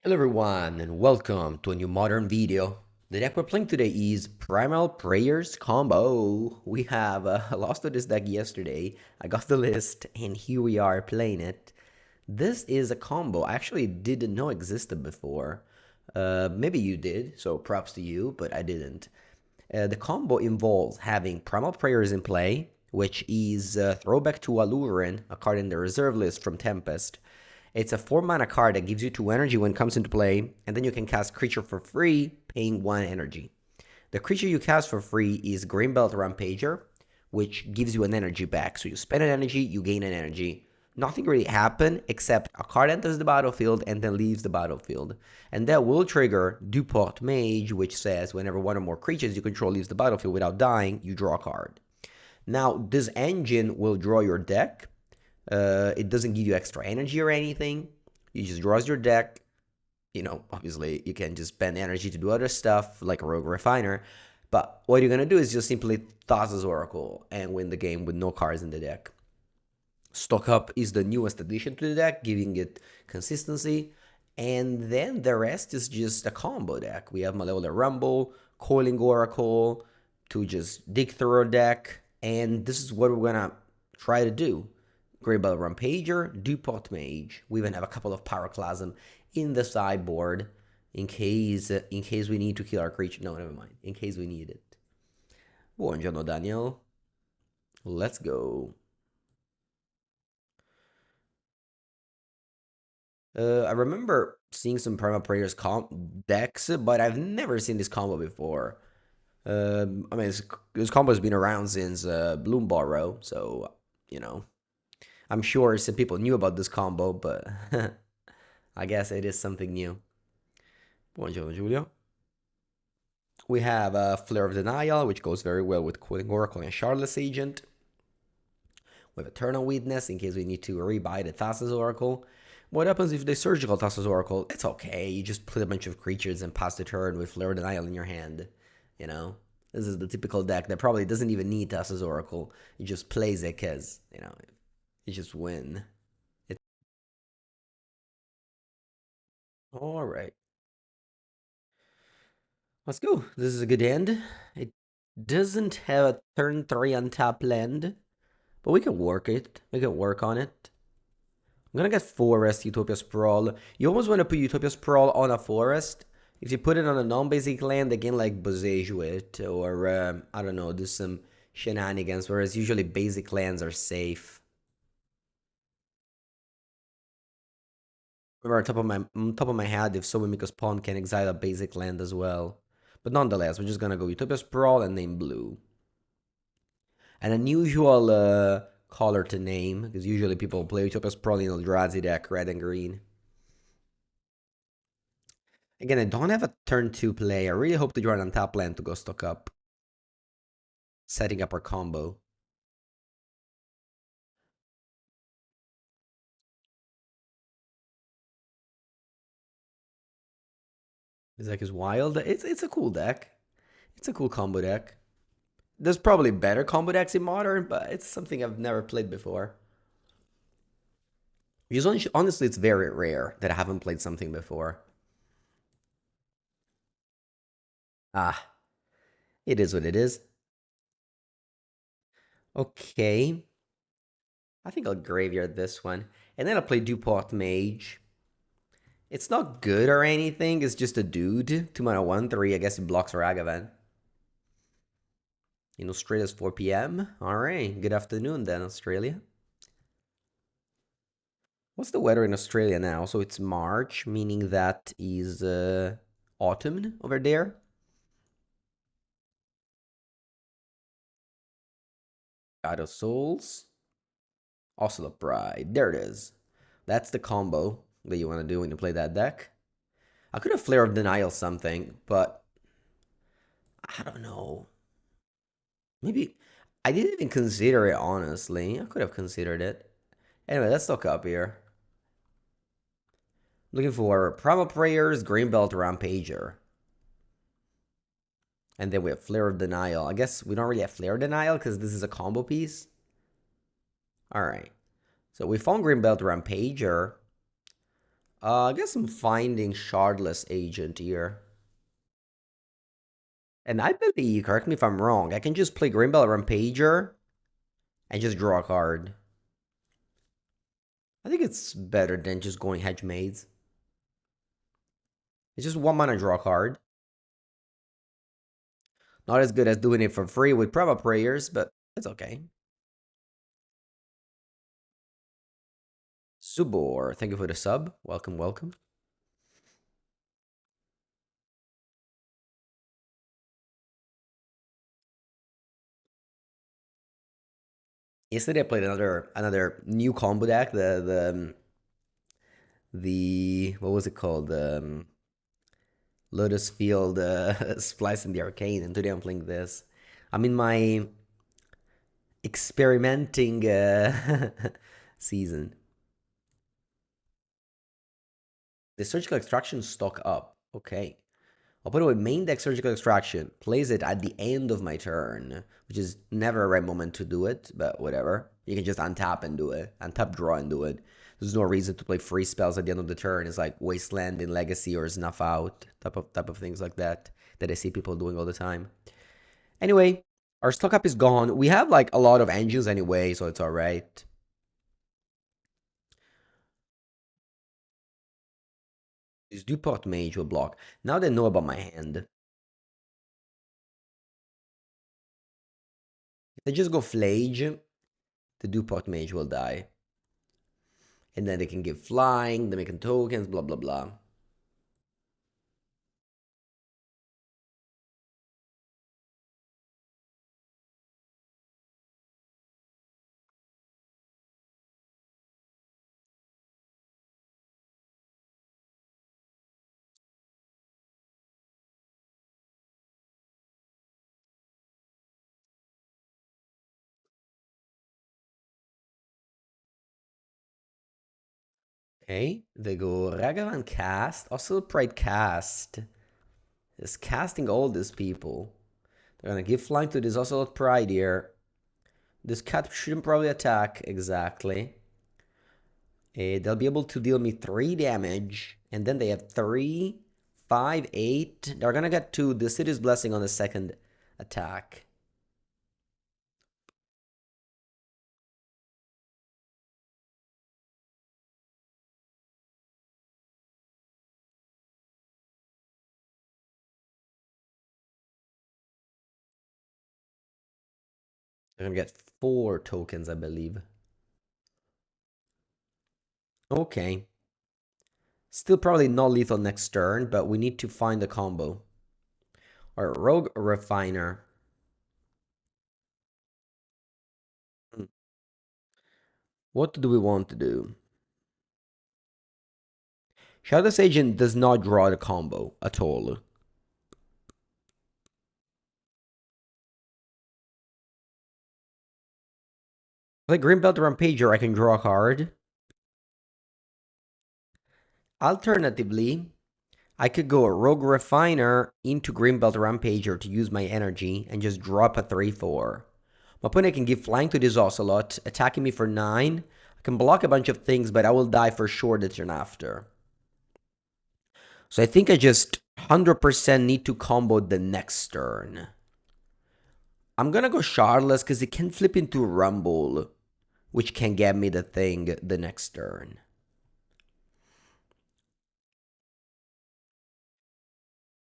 Hello everyone and welcome to a new modern video. The deck we're playing today is Primal Prayers combo. We have lost to this deck yesterday. I got the list and here we are playing it. This is a combo I actually didn't know existed before. Maybe you did, so props to you, but I didn't. The combo involves having Primal Prayers in play, which is throwback to Allurin, a card in the reserve list from Tempest. It's a 4-mana card that gives you 2 energy when it comes into play, and then you can cast creature for free, paying 1 energy. The creature you cast for free is Greenbelt Rampager, which gives you an energy back. So you spend an energy, you gain an energy. Nothing really happened except a card enters the battlefield and then leaves the battlefield. And that will trigger Duport Mage, which says whenever one or more creatures you control leaves the battlefield without dying, you draw a card. Now, this engine will draw your deck. It doesn't give you extra energy or anything. It just draws your deck. You know, obviously, you can just spend energy to do other stuff, like a Rogue Refiner. But what you're going to do is just simply Thassa's Oracle and win the game with no cards in the deck. Stock Up is the newest addition to the deck, giving it consistency. And then the rest is just a combo deck. We have Malevolent Rumble, Coiling Oracle to just dig through our deck. And this is what we're going to try to do. Greenbelt Rampager, Duport Mage. We even have a couple of Pyroclasm in the sideboard in case we need to kill our creature. No, never mind. In case we need it. Buongiorno, Daniel. Let's go. I remember seeing some Primal Prayers decks, but I've never seen this combo before. I mean, this combo has been around since Boros, so, you know. I'm sure some people knew about this combo, but I guess it is something new. Buongiorno, Giulio. We have a Flare of Denial, which goes very well with Coiling Oracle and Shardless Agent. We have Eternal Witness in case we need to rebuy the Thassa's Oracle. What happens if they Surgical Thassa's Oracle? It's okay. You just put a bunch of creatures and pass the turn with Flare of Denial in your hand. You know? This is the typical deck that probably doesn't even need Thassa's Oracle. It just plays it because, you know, you just win. All right. Let's go. This is a good hand. It doesn't have a turn 3 untap land, but we can work it. We can work on it. I'm gonna get Forest, Utopia Sprawl. You almost want to put Utopia Sprawl on a Forest. If you put it on a non-basic land, they can like Bosage it, or I don't know, do some shenanigans, whereas usually basic lands are safe. Remember, on top of my head, if so, Miko's Pawn can exile a basic land as well. But nonetheless, we're just gonna go Utopia Sprawl and name blue. An unusual color to name, because usually people play Utopia Sprawl in Eldrazi deck, red and green. Again, I don't have a turn 2 play. I really hope to draw an untap land to go stock up. Setting up our combo. This deck is wild. It's a cool deck. It's a cool combo deck. There's probably better combo decks in Modern, but it's something I've never played before. Because honestly, it's very rare that I haven't played something before. Ah, it is what it is. Okay. I think I'll graveyard this one. And then I'll play Duport Mage. It's not good or anything, it's just a dude. 2 mana 1/3, I guess it blocks Ragavan. In Australia, it's 4 p.m. Alright, good afternoon then, Australia. What's the weather in Australia now? So it's March, meaning that is autumn over there. God of Souls. Ocelot Pride. There it is. That's the combo that you want to do when you play that deck. I could have Flare of Denial something, but I don't know. Maybe I didn't even consider it, honestly. I could have considered it. Anyway, let's look up here. Looking for Primal Prayers, Greenbelt Rampager. And then we have Flare of Denial. I guess we don't really have Flare Denial because this is a combo piece. Alright. So we found Greenbelt Rampager. I guess I'm finding Shardless Agent here. And I believe, correct me if I'm wrong, I can just play Greenbelt Rampager and just draw a card. I think it's better than just going Hedge Maze. It's just 1 mana draw card. Not as good as doing it for free with Primal Prayers, but it's okay. Subor, thank you for the sub. Welcome, welcome. Yesterday I played another new combo deck. The what was it called? Lotus Field Splice in the Arcane, and today I'm playing this. I'm in my experimenting season. The surgical extraction stock up. Okay. I'll put away main deck surgical extraction. Plays it at the end of my turn, which is never a right moment to do it, but whatever. You can just untap and do it. Untap, draw, and do it. There's no reason to play free spells at the end of the turn. It's like Wasteland in Legacy or Snuff Out, type of things like that I see people doing all the time. Anyway, our stock up is gone. We have like a lot of engines anyway, so it's alright. This Duport Mage will block. Now they know about my hand. If they just go Flage, the Duport Mage will die. And then they can give flying, they're making tokens, blah blah blah. Okay, they go Ragavan cast, also Pride cast. Is casting all these people. They're gonna give flying to this Ocelot Pride here. This cat shouldn't probably attack exactly. They'll be able to deal me 3 damage, and then they have 3, 5, 8. They're gonna get to the City's Blessing on the second attack. They're gonna get 4 tokens, I believe. Okay. Still probably not lethal next turn, but we need to find the combo. Alright, Rogue Refiner. Hmm. What do we want to do? Shadow's Agent does not draw the combo at all. Like Greenbelt Rampager, I can draw a card. Alternatively, I could go a Rogue Refiner into Greenbelt Rampager to use my energy and just drop a 3/4. My opponent can give flying to this Ocelot, attacking me for 9. I can block a bunch of things, but I will die for sure the turn after. So I think I just 100% need to combo the next turn. I'm gonna go Shardless because it can flip into Rumble, which can get me the thing the next turn.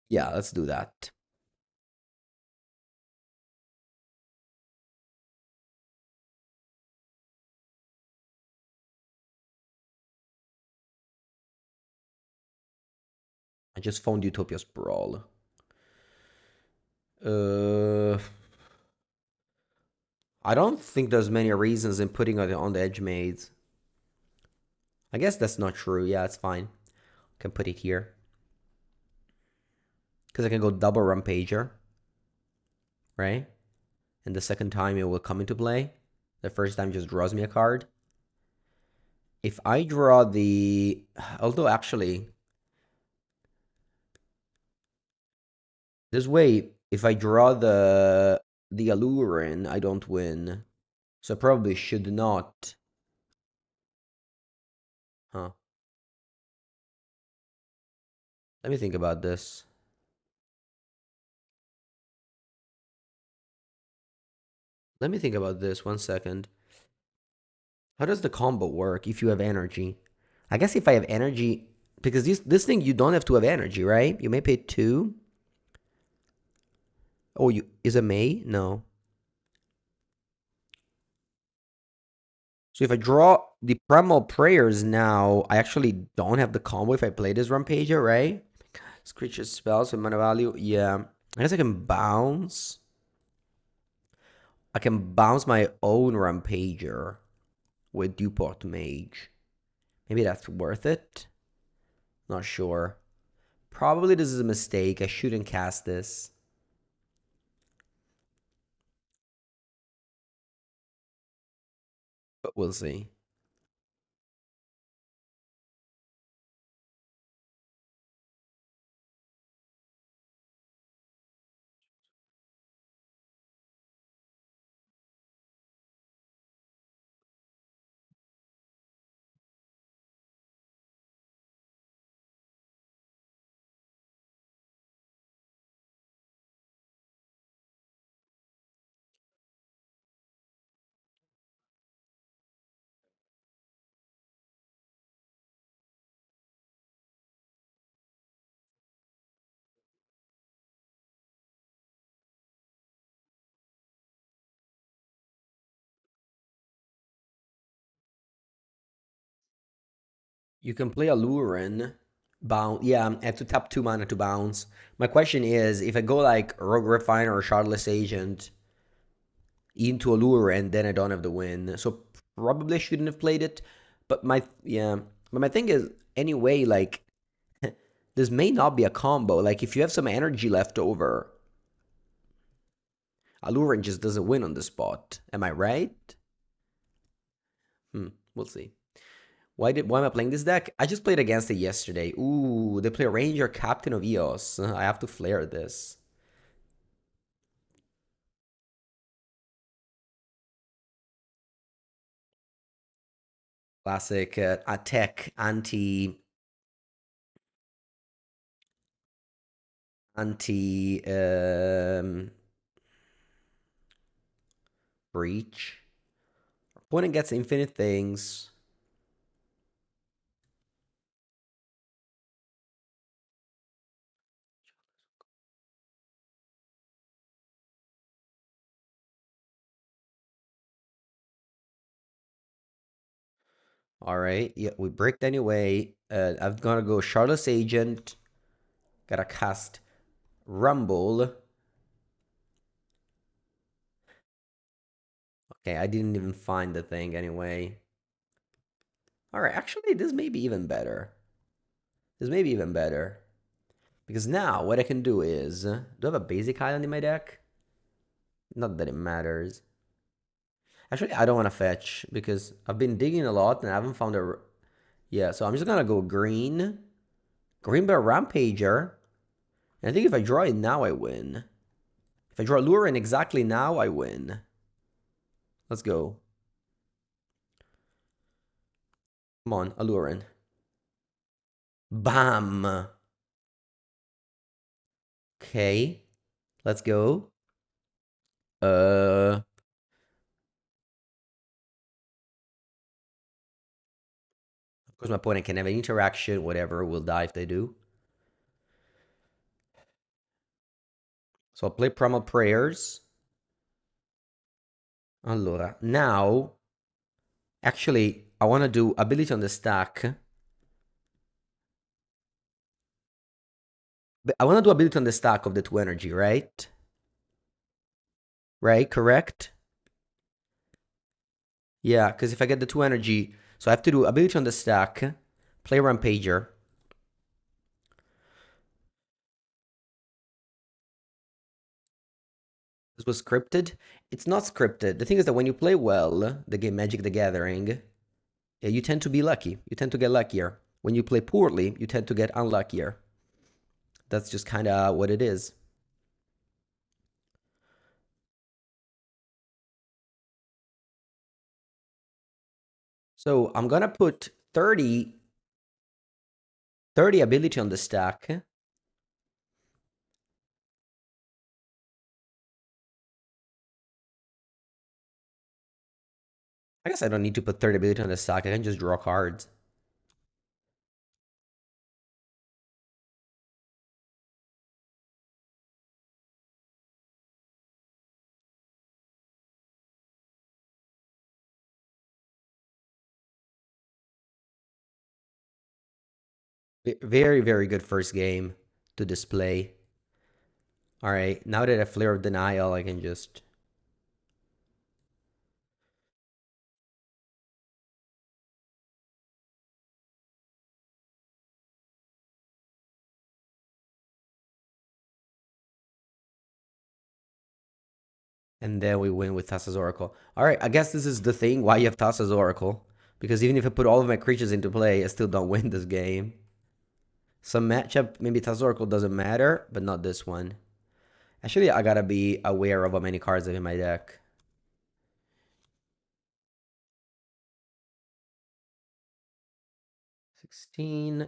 Yeah, let's do that. I just found Utopia Sprawl. I don't think there's many reasons in putting it on the Edge Maze. I guess that's not true. Yeah, it's fine. I can put it here. Because I can go double Rampager. Right? And the second time it will come into play. The first time just draws me a card. If I draw the... Although actually... This way, if I draw the Allurin, I don't win. So I probably should not. Huh. Let me think about this. Let me think about this 1 second. How does the combo work if you have energy? I guess if I have energy, because this thing you don't have to have energy, right? You may pay 2. Oh, you is it May? No. So if I draw the Primal Prayers now, I actually don't have the combo if I play this Rampager, right? Creature spells with mana value. Yeah. I guess I can bounce. I can bounce my own Rampager with Duport Mage. Maybe that's worth it. Not sure. Probably this is a mistake. I shouldn't cast this. But we'll see. You can play a Luren. Bounce. Yeah, I have to tap 2 mana to bounce. My question is, if I go like Rogue Refiner or Shardless Agent into a Luren, then I don't have the win. So probably shouldn't have played it. But my thing is, anyway, like this may not be a combo. Like if you have some energy left over, Aluren just doesn't win on the spot. Am I right? We'll see. Why am I playing this deck? I just played against it yesterday. Ooh, they play Ranger Captain of Eos. I have to flare this. Classic attack anti breach. Opponent gets infinite things. All right, yeah, we bricked anyway. I'm gonna go Charlotte's Agent. Gotta cast Rumble. Okay, I didn't even find the thing anyway. All right, actually, this may be even better. This may be even better. Because now what I can do is, do I have a basic island in my deck? Not that it matters. Actually, I don't want to fetch because I've been digging a lot and I haven't found a... Yeah, so I'm just gonna go green. Green Bear Rampager. And I think if I draw it now, I win. If I draw Luren exactly now, I win. Let's go. Come on, Aluren. Bam! Okay, let's go. Of course, my opponent can have an interaction, whatever, will die if they do. So I'll play Primal Prayers. Allora, now, actually, I want to do ability on the stack. But I want to do ability on the stack of the 2 energy, right? Right, correct? Yeah, because if I get the 2 energy, so I have to do ability on the stack, play Rampager. This was scripted. It's not scripted. The thing is that when you play well, the game Magic the Gathering, you tend to be lucky. You tend to get luckier. When you play poorly, you tend to get unluckier. That's just kind of what it is. So I'm gonna put 30 ability on the stack. I guess I don't need to put 30 ability on the stack. I can just draw cards. Very, very good first game to display. All right, now that I Flare of Denial, I can just... And then we win with Thassa's Oracle. All right, I guess this is the thing why you have Thassa's Oracle. Because even if I put all of my creatures into play, I still don't win this game. Some matchup, maybe Thassa's Oracle doesn't matter, but not this one. Actually, I gotta be aware of how many cards I have in my deck. 16.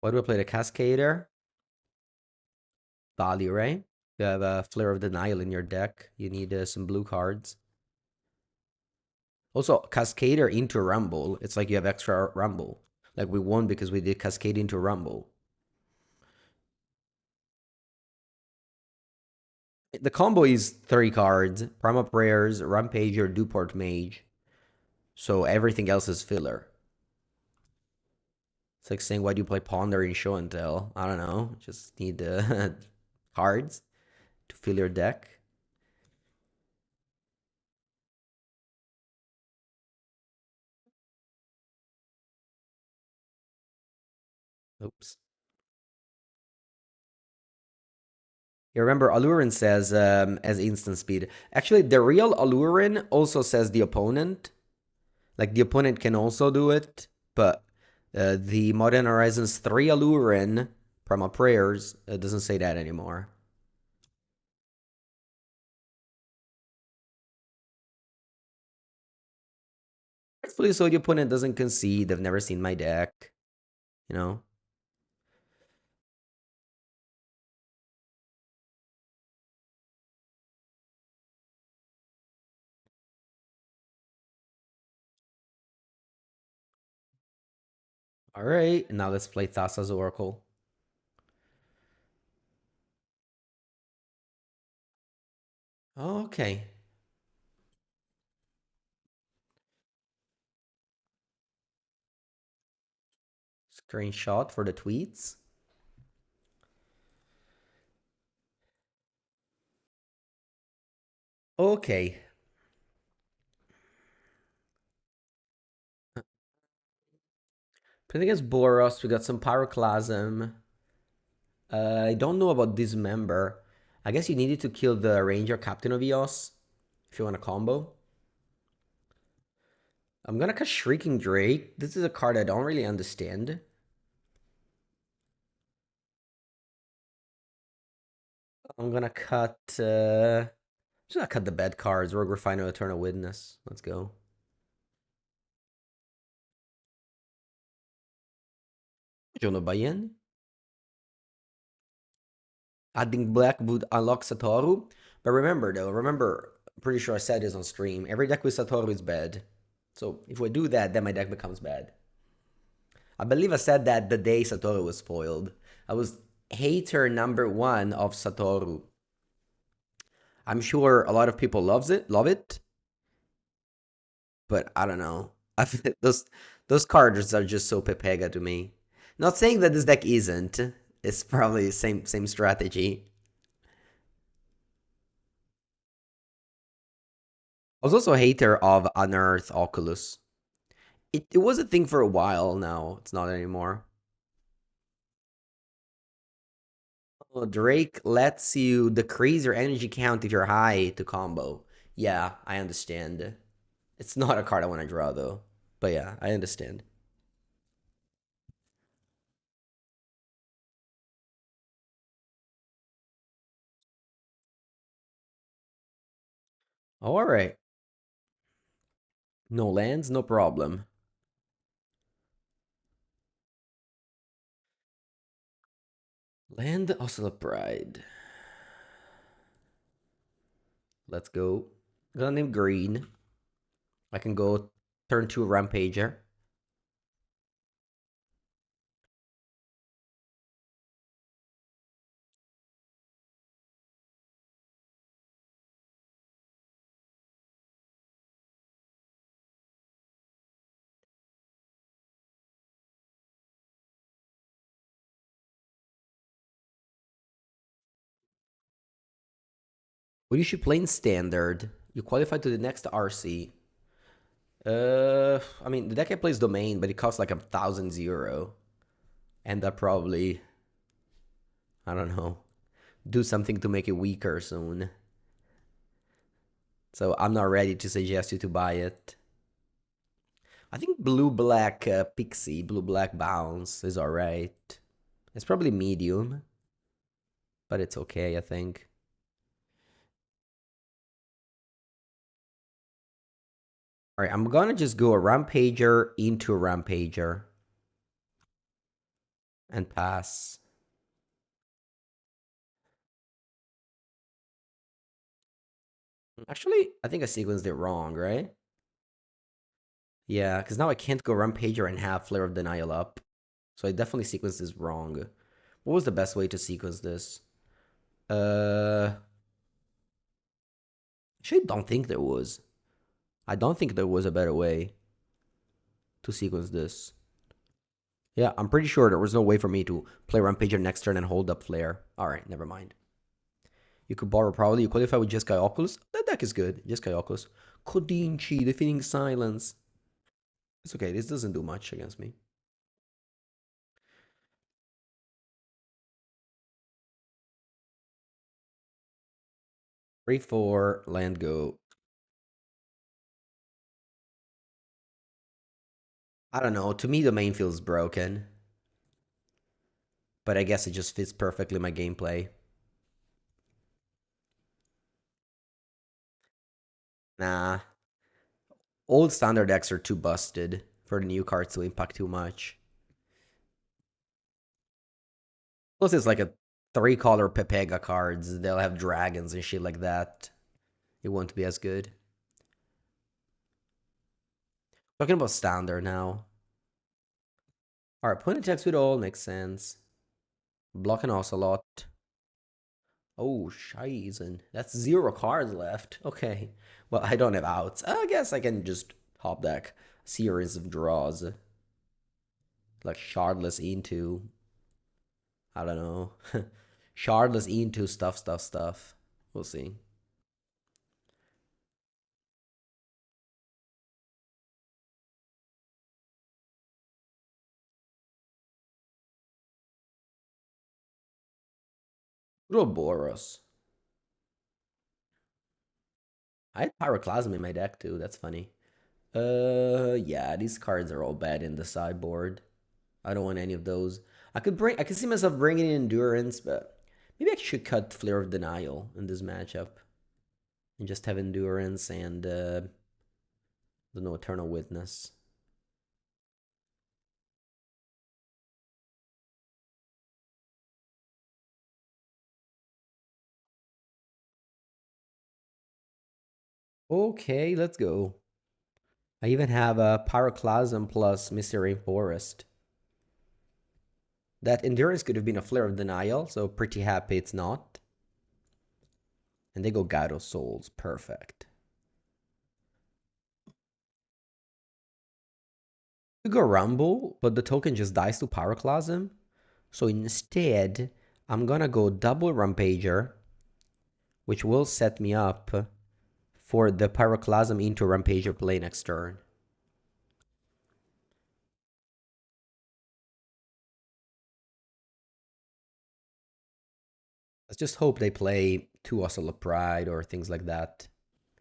What do I play? The Cascader? Value, right? You have a Flare of Denial in your deck. You need some blue cards. Also, Cascader into Rumble. It's like you have extra Rumble. Like we won because we did Cascade into Rumble. The combo is 30 cards. Primal Prayers, Rampager, Duport Mage. So everything else is filler. It's like saying, why do you play Ponder in Show and Tell? I don't know. Just need cards to fill your deck. Oops. You remember, Allurin says as instant speed. Actually, the real Allurin also says the opponent. Like, the opponent can also do it, but the Modern Horizons 3 Allurin, Primal Prayers, doesn't say that anymore. Hopefully, so the opponent doesn't concede. They've never seen my deck, you know? All right, now let's play Thassa's Oracle. Okay. Screenshot for the tweets. Okay. Playing against Boros, we got some Pyroclasm. I don't know about Dismember. I guess you needed to kill the Ranger Captain of Eos if you want a combo. I'm gonna cast Shrieking Drake. This is a card I don't really understand. I'm gonna cut... just gonna cut the bad cards. Rogue Refiner, Eternal Witness. Let's go. Do you wanna buy in? Adding Black would unlock Satoru. But remember though, I'm pretty sure I said this on stream, every deck with Satoru is bad. So if we do that, then my deck becomes bad. I believe I said that the day Satoru was spoiled. I was hater number one of Satoru. I'm sure a lot of people love it, but I don't know. I feel those cards are just so Pepega to me. Not saying that this deck isn't. It's probably same strategy. I was also a hater of Unearth Oculus. It was a thing for a while now. It's not anymore. Oh, Drake lets you decrease your energy count if you're high to combo. Yeah, I understand. It's not a card I want to draw though. But yeah, I understand. All right. No lands, no problem. Land Oslo Pride. Let's go. Gonna name green. I can go turn 2 Rampager. What you should play in standard. You qualify to the next RC. I mean, the deck I play is Domain, but it costs like 1,000 €. And that probably, I don't know, do something to make it weaker soon. So I'm not ready to suggest you to buy it. I think blue-black Pixie, blue-black Bounce is alright. It's probably medium, but it's okay, I think. Alright, I'm gonna just go a Rampager into a Rampager. And pass. Actually, I think I sequenced it wrong, right? Yeah, because now I can't go Rampager and have Flare of Denial up. So I definitely sequenced this wrong. What was the best way to sequence this? Actually, I don't think there was. I don't think there was a better way to sequence this. Yeah, I'm pretty sure there was no way for me to play Rampager next turn and hold up Flare. Alright, never mind. You could borrow probably. You qualify with Jeskai Oculus. That deck is good. Jeskai Oculus. Kodinchi, Defeating Silence. It's okay. This doesn't do much against me. 3-4, land go. I don't know. To me, the main feels broken. But I guess it just fits perfectly my gameplay. Nah. Old standard decks are too busted for the new cards to impact too much. Plus, it's like a 3-color Pepega cards. They'll have dragons and shit like that. It won't be as good. Talking about standard now. Alright, point attacks with all makes sense. Block an Ocelot. Oh, Scheißen. That's 0 cards left. Okay. Well, I don't have outs. I guess I can just hop deck a series of draws. Like Shardless into. I don't know. Shardless into stuff. We'll see. Little Boros. I had Pyroclasm in my deck too. That's funny. Yeah, these cards are all bad in the sideboard. I don't want any of those. I could see myself bringing in Endurance, but maybe I should cut Flare of Denial in this matchup and just have Endurance and the No Eternal Witness. Okay, let's go. I even have a Pyroclasm plus Mystery Forest. That Endurance could have been a Flare of Denial, so pretty happy it's not. And they go Gyro Souls. Perfect. You go Rumble, but the token just dies to Pyroclasm. So instead, I'm gonna go double Rampager, which will set me up for the Pyroclasm into Rampager play next turn. Let's just hope they play 2 Ocelot Pride or things like that.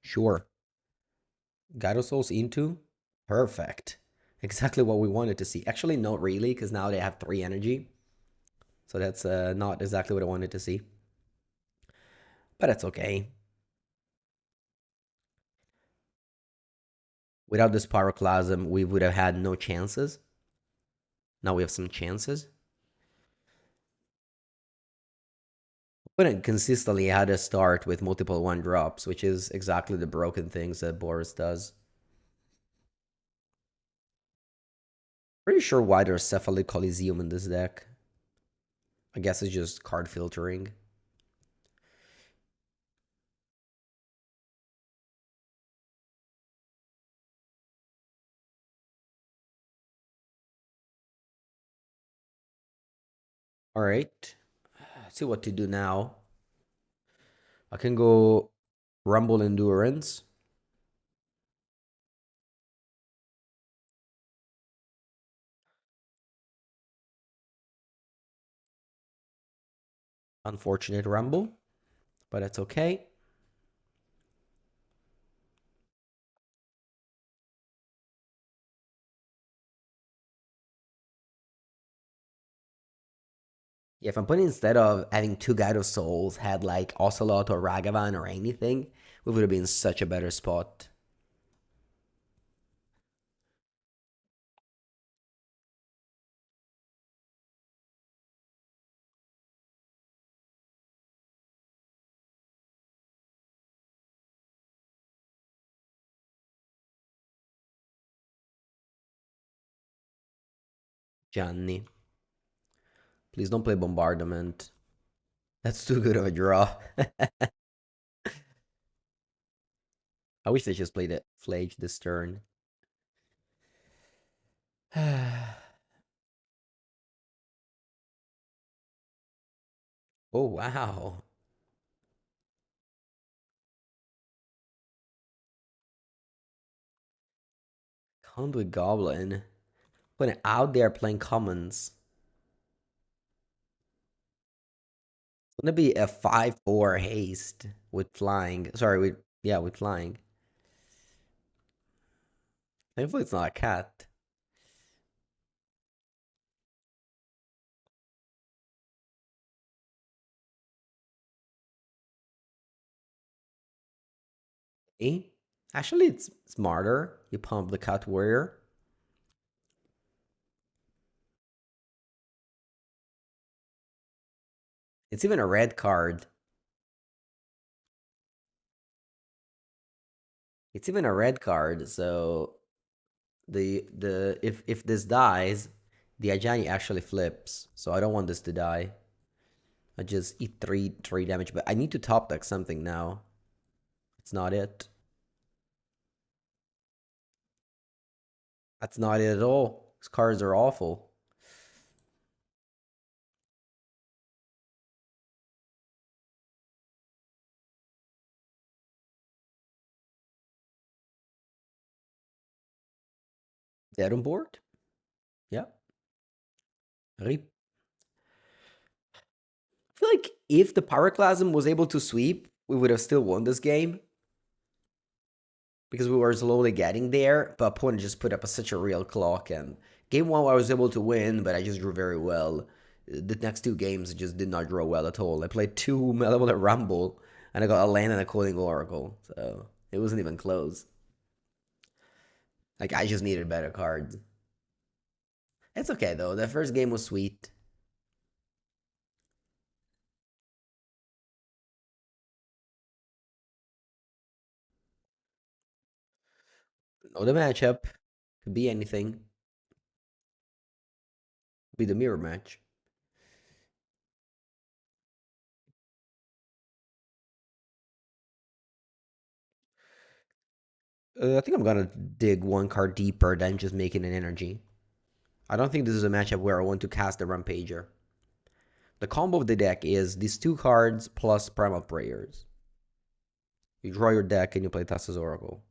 Sure. Gyro into? Perfect. Exactly what we wanted to see. Actually, not really, because now they have 3 energy. So that's not exactly what I wanted to see. But that's okay. Without this Pyroclasm, we would have had no chances. Now we have some chances. But consistently had to start with multiple one drops, which is exactly the broken things that Boris does. Pretty sure why there's Cephalic Coliseum in this deck. I guess it's just card filtering. All right. Let's see what to do now. I can go Rumble Endurance. Unfortunate Rumble, but that's okay. Yeah, if I'm putting instead of having two Guide of Souls, had like Ocelot or Ragavan or anything, we would have been such a better spot. Gianni, please don't play Bombardment. That's too good of a draw. I wish they just played it Flage this turn. Oh, wow. Conduit Goblin. Putting out there playing commons. It's gonna be a 5/4 haste with flying. Sorry, with flying. Thankfully it's not a cat. Eh? Actually it's smarter. You pump the cat warrior. It's even a red card. It's even a red card, so the if this dies, the Ajani actually flips. So I don't want this to die. I just eat three damage, but I need to top deck something now. It's not it. That's not it at all. These cards are awful. Dead on board? Yeah. Rip. I feel like if the Pyroclasm was able to sweep, we would have still won this game because we were slowly getting there. But opponent just put up such a real clock, and game one I was able to win, but I just drew very well. The next two games just did not draw well at all. I played two Malevolent Rumble, and I got a land and a Coding Oracle, so it wasn't even close. Like I just needed better cards. It's okay though. The first game was sweet. Know the matchup. Could be anything. Could be the mirror match. I think I'm gonna dig one card deeper than just making an energy. I don't think this is a matchup where I want to cast a Rampager. The combo of the deck is these two cards plus Primal Prayers. You draw your deck and you play Tassa's Oracle.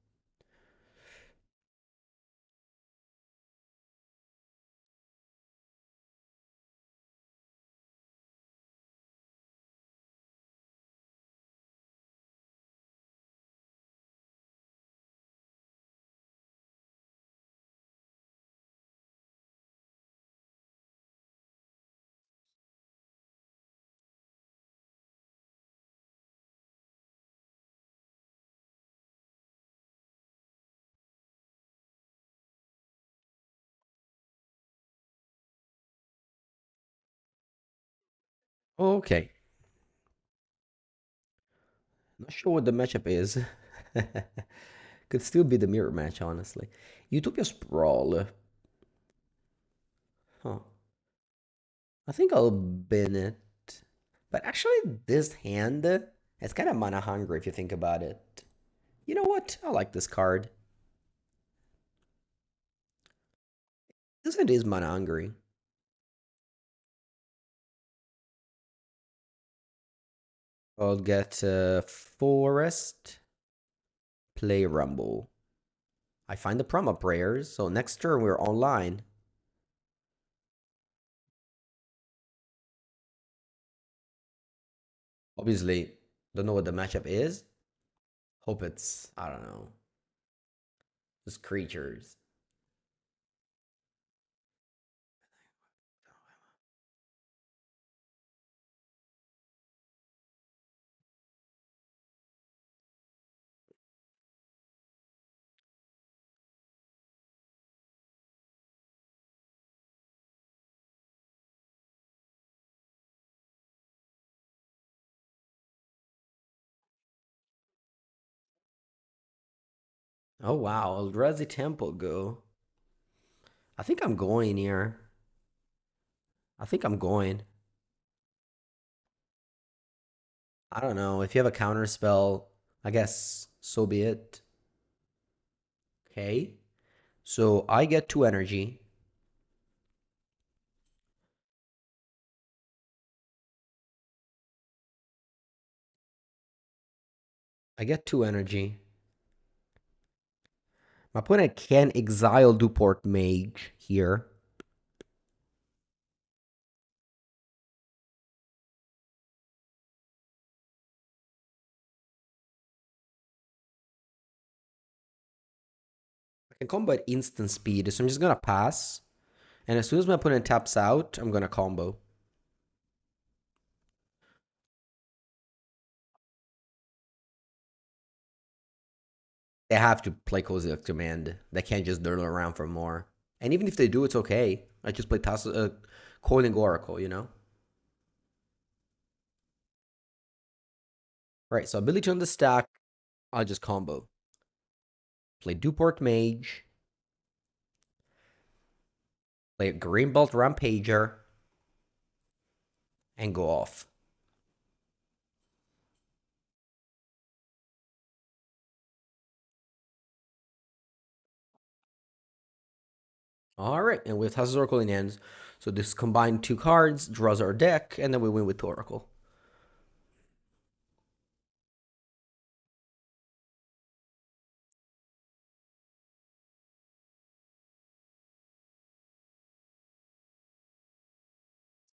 Okay. Not sure what the matchup is. Could still be the mirror match, honestly. Utopia Sprawl. Huh. I think I'll bin it. But actually, this hand is kind of mana hungry if you think about it. You know what? I like this card. This hand is mana hungry. I'll get Forest, play Rumble. I find the Primal Prayers, so next turn we're online. Obviously, don't know what the matchup is. Hope it's, I don't know, just creatures. Oh wow, Eldrazi Temple go. I think I'm going here. I think I'm going. I don't know. If you have a counter spell, I guess so be it. Okay. So I get 2 energy. I get 2 energy. My opponent can exile Duport Mage here. I can combo at instant speed, so I'm just gonna pass. And as soon as my opponent taps out, I'm gonna combo. They have to play Cozy of Command. They can't just dirtle around for more. And even if they do, it's okay. I just play Coiling Oracle, you know? Right, so ability on the stack, I'll just combo. Play Duport Mage. Play a Greenbolt Rampager. And go off. Alright, and with Hazard's Oracle in hands, so this combined 2 cards, draws our deck, and then we win with Oracle.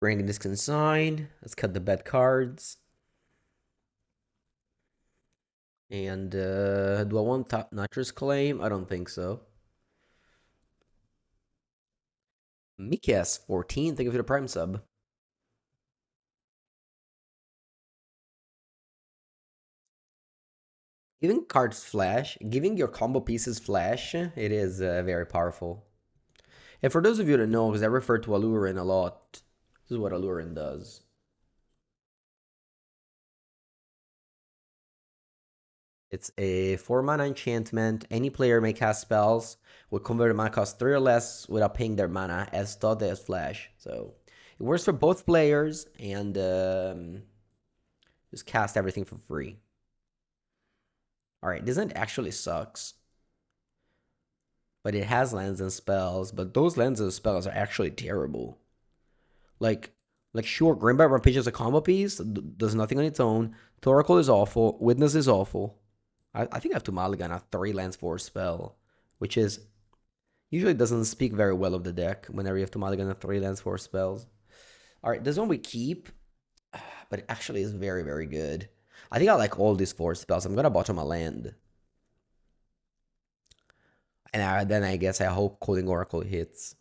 Bring this consign. Let's cut the bad cards. And do I want Nitrous Claim? I don't think so. Mikas 14, thank you for the Prime sub. Giving cards flash, giving your combo pieces flash, it is very powerful. And for those of you that know, because I refer to Alurin a lot, this is what Alurin does. It's a 4 mana enchantment. Any player may cast spells with converted mana cost 3 or less without paying their mana as thought as flash. So it works for both players and just cast everything for free. Alright, this end actually sucks. But it has lands and spells, but those lands and spells are actually terrible. Like, sure, Grimbat Rampage is a combo piece, does nothing on its own. Thoracle is awful. Witness is awful. I think I have to mulligan a 3 lands for a spell, which is usually doesn't speak very well of the deck whenever you have to mulligan a 3 lands for spells. Alright, this one we keep, but it actually is very, very good. I think I like all these 4 spells. I'm gonna bottom a land. And then I guess I hope Calling Oracle hits.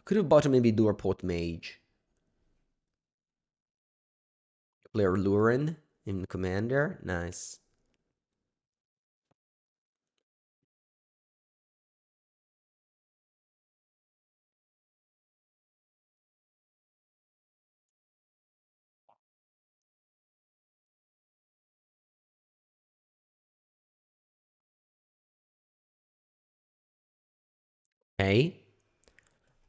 Could have bottom maybe Durport Mage. Player Lurin in Commander. Nice. Okay.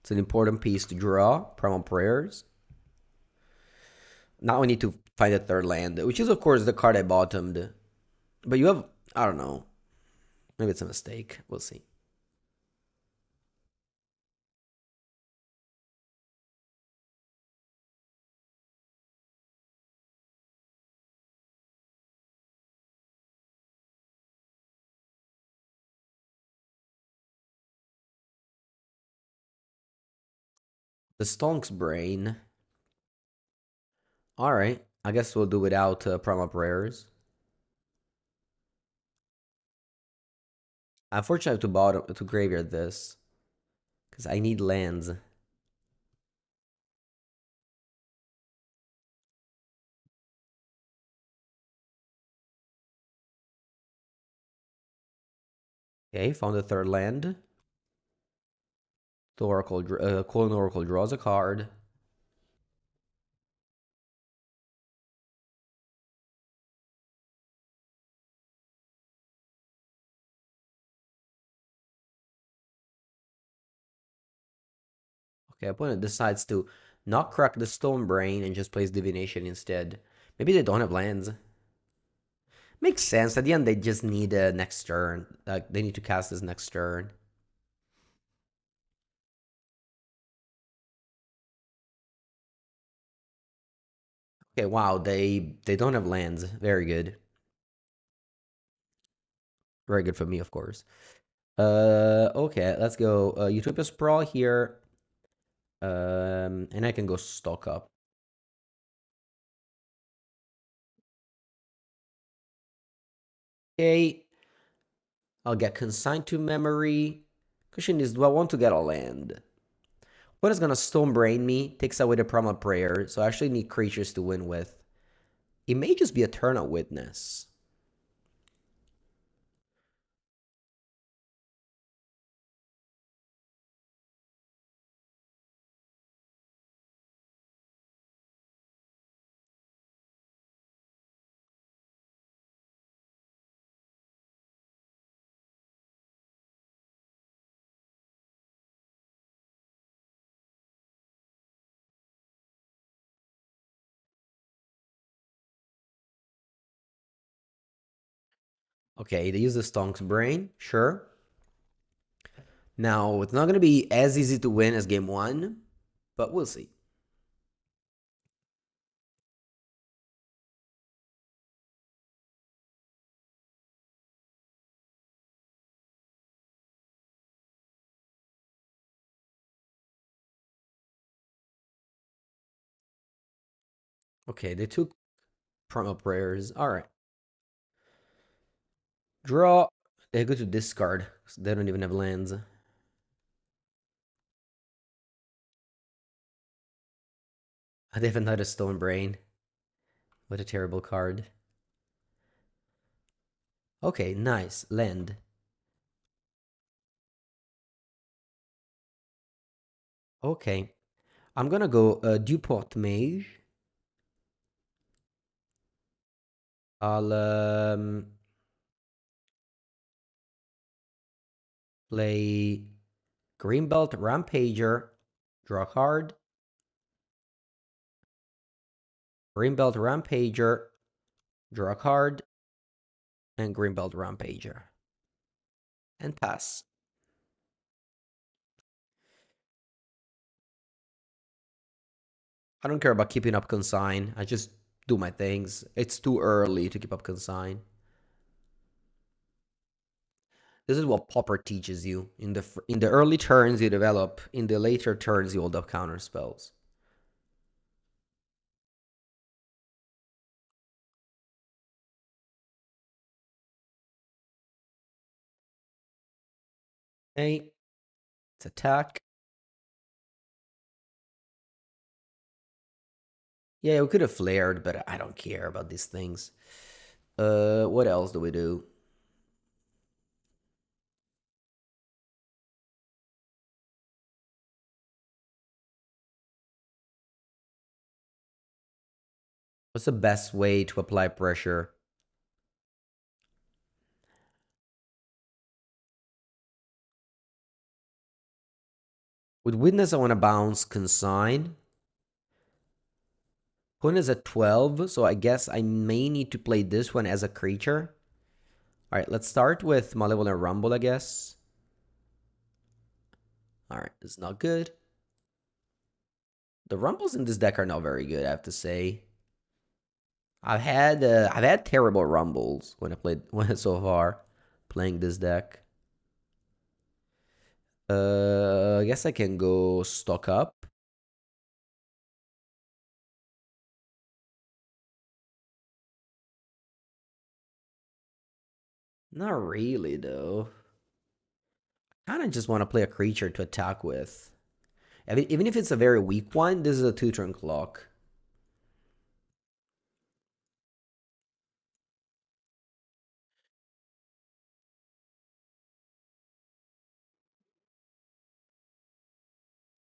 It's an important piece to draw. Primal Prayers. Now we need to find a third land, which is, of course, the card I bottomed. But you have, I don't know. Maybe it's a mistake. We'll see. The Stonk's Brain. All right. I guess we'll do without Primal Prayers. Unfortunately, I have to bottom to graveyard this because I need lands. Okay, found a third land. The Oracle, Colon Oracle draws a card. Okay, opponent decides to not crack the Stone Brain and just plays Divination instead. Maybe they don't have lands. Makes sense. At the end, they just need a next turn. Like they need to cast this next turn. Okay, wow. They don't have lands. Very good. Very good for me, of course. Okay, let's go. Utopia Sprawl here. And I can go stock up. Okay, I'll get Consigned to Memory. Question is, do I want to get a land? What is gonna Stone Brain me? Takes away the Primal Prayer, so I actually need creatures to win with. It may just be Eternal Witness. Okay, they use the Stonk's Brain, sure. Now, it's not gonna be as easy to win as game one, but we'll see. Okay, they took Primal Prayers. Alright. Draw. They go to discard. They don't even have lands. They have another Stone Brain. What a terrible card. Okay, nice. Land. Okay. I'm gonna go Duport Mage. I'll play Greenbelt Rampager. Draw a card. Greenbelt Rampager. Draw a card. And Greenbelt Rampager. And pass. I don't care about keeping up Consign. I just do my things. It's too early to keep up Consign. This is what Popper teaches you. In the early turns you develop. In the later turns you hold up counter spells. Okay. It's attack. Yeah, we could have flared, but I don't care about these things. What else do we do? What's the best way to apply pressure? With Witness, I want to bounce Consign. Opponent is at 12, so I guess I may need to play this one as a creature. All right, let's start with Malevolent Rumble, I guess. All right, it's not good. The Rumbles in this deck are not very good, I have to say. I've had terrible Rumbles when I played so far playing this deck. I guess I can go stock up. Not really, though. I kind of just want to play a creature to attack with. I mean, even if it's a very weak one, this is a 2-turn clock.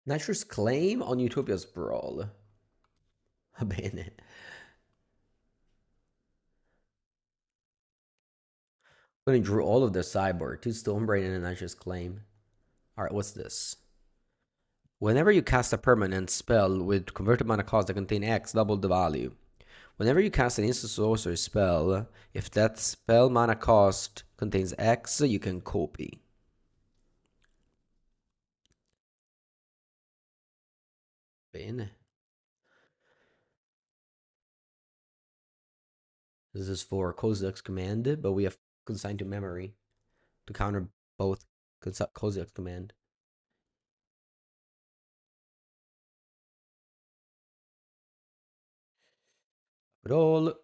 Nature's Claim on Utopia's Brawl. Bene. I'm gonna draw all of the sideboard. 2 Stonebrain and a Nature's Claim. Alright, what's this? Whenever you cast a permanent spell with converted mana cost that contain X, double the value. Whenever you cast an instant sorcery spell, if that spell mana cost contains X, you can copy. Bene. This is for Kozilek's Command, but we have consigned to memory to counter both Kozilek's Command. Roll.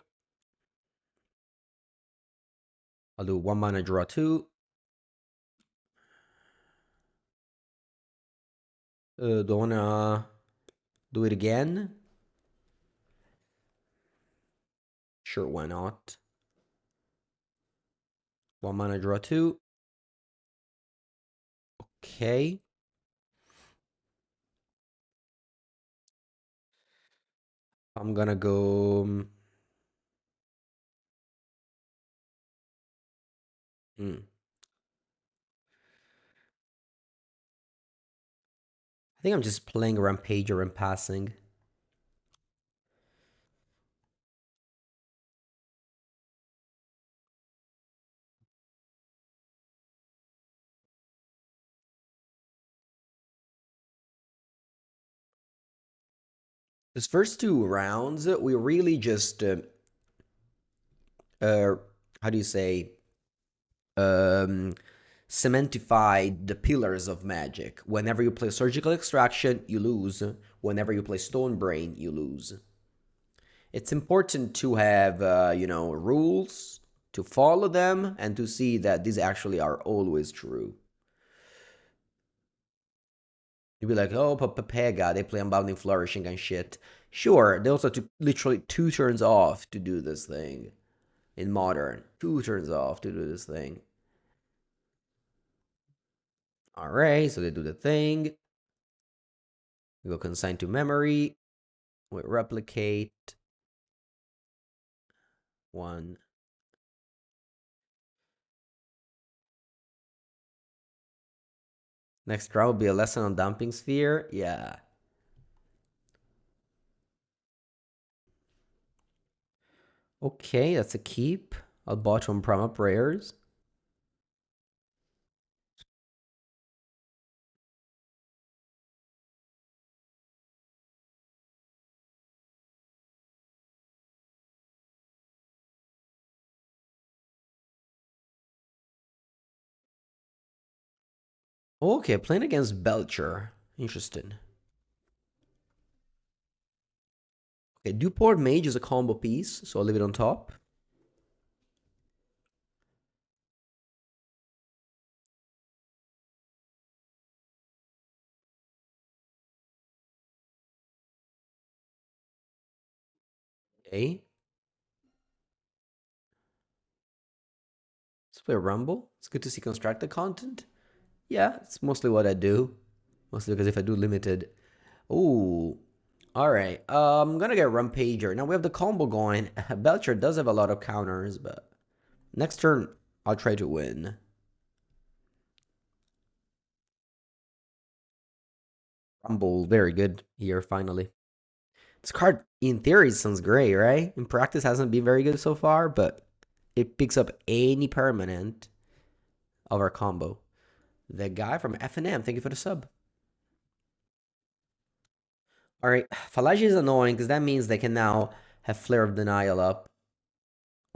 I'll do 1 mana, draw 2. Do I wanna do it again? Sure, why not? 1 mana, draw 2. Okay. I'm gonna go. I think I'm just playing Rampager and passing. This first 2 rounds, we really just, how do you say, cementified the pillars of Magic. Whenever you play Surgical Extraction, you lose. Whenever you play Stone Brain, you lose. It's important to have, rules, to follow them, and to see that these actually are always true. You'd be like, oh, Pega, they play Unbound, Flourishing and shit. Sure, they also took literally 2 turns off to do this thing. In Modern, 2 turns off to do this thing. Alright, so they do the thing. We go consign to memory. We replicate. 1. Next round will be a lesson on Dumping Sphere. Yeah. Okay, that's a keep. I'll bottom Primal Prayers. Okay, playing against Belcher. Interesting. Okay, Duport Mage is a combo piece, so I'll leave it on top. Okay. Let's play Rumble. It's good to see constructed content. Yeah, it's mostly what I do. Mostly because if I do limited. Ooh. Alright. I'm gonna get Rampager. Now we have the combo going. Belcher does have a lot of counters, but next turn I'll try to win. Rumble, very good here, finally. This card, in theory, sounds great, right? In practice, hasn't been very good so far, but it picks up any permanent of our combo. The guy from F&M, thank you for the sub. All right, Falaji is annoying because that means they can now have Flare of Denial up.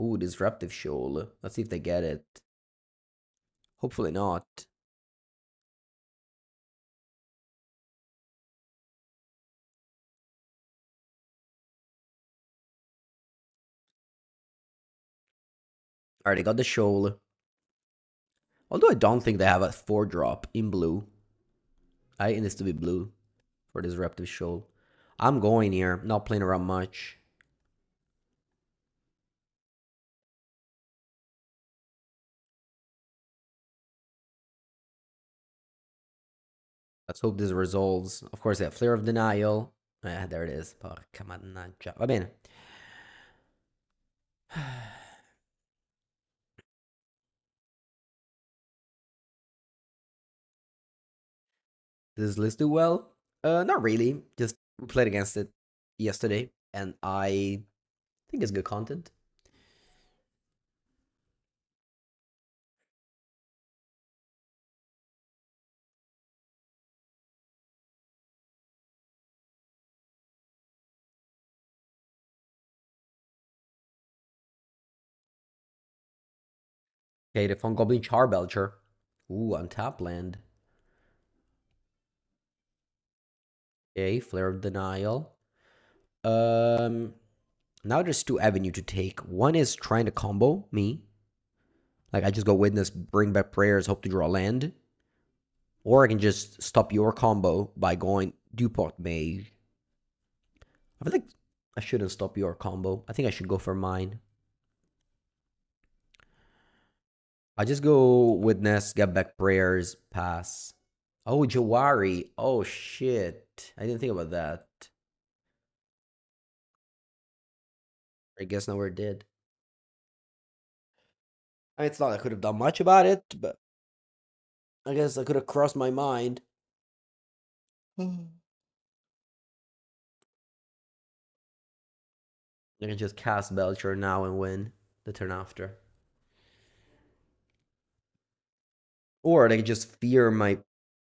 Ooh, Disruptive Shoal. Let's see if they get it. Hopefully not. All right, they got the Shoal. Although I don't think they have a 4-drop in blue. It needs to be blue for Disruptive Shoal. I'm going here, not playing around much. Let's hope this resolves. Of course, that Flare of Denial. There it is. Porca mannaggia. Va bene. Does this list do well? Not really. Just we played against it yesterday, and I think it's good content. Okay, the Fun Goblin Char Belcher. Ooh, on top land. Okay, Flare of Denial. Um, Now there's two avenues to take. One is trying to combo me. Like I just go Witness, bring back Prayers, hope to draw land. Or I can just stop your combo by going Duport Mage. I feel like I shouldn't stop your combo. I think I should go for mine. I just go Witness, get back Prayers, pass. Oh, Jawari. Oh, shit. I didn't think about that. I guess nowhere did. It's not I could have done much about it, but I guess I could have crossed my mind. I can just cast Belcher now and win the turn after. Or they can just fear my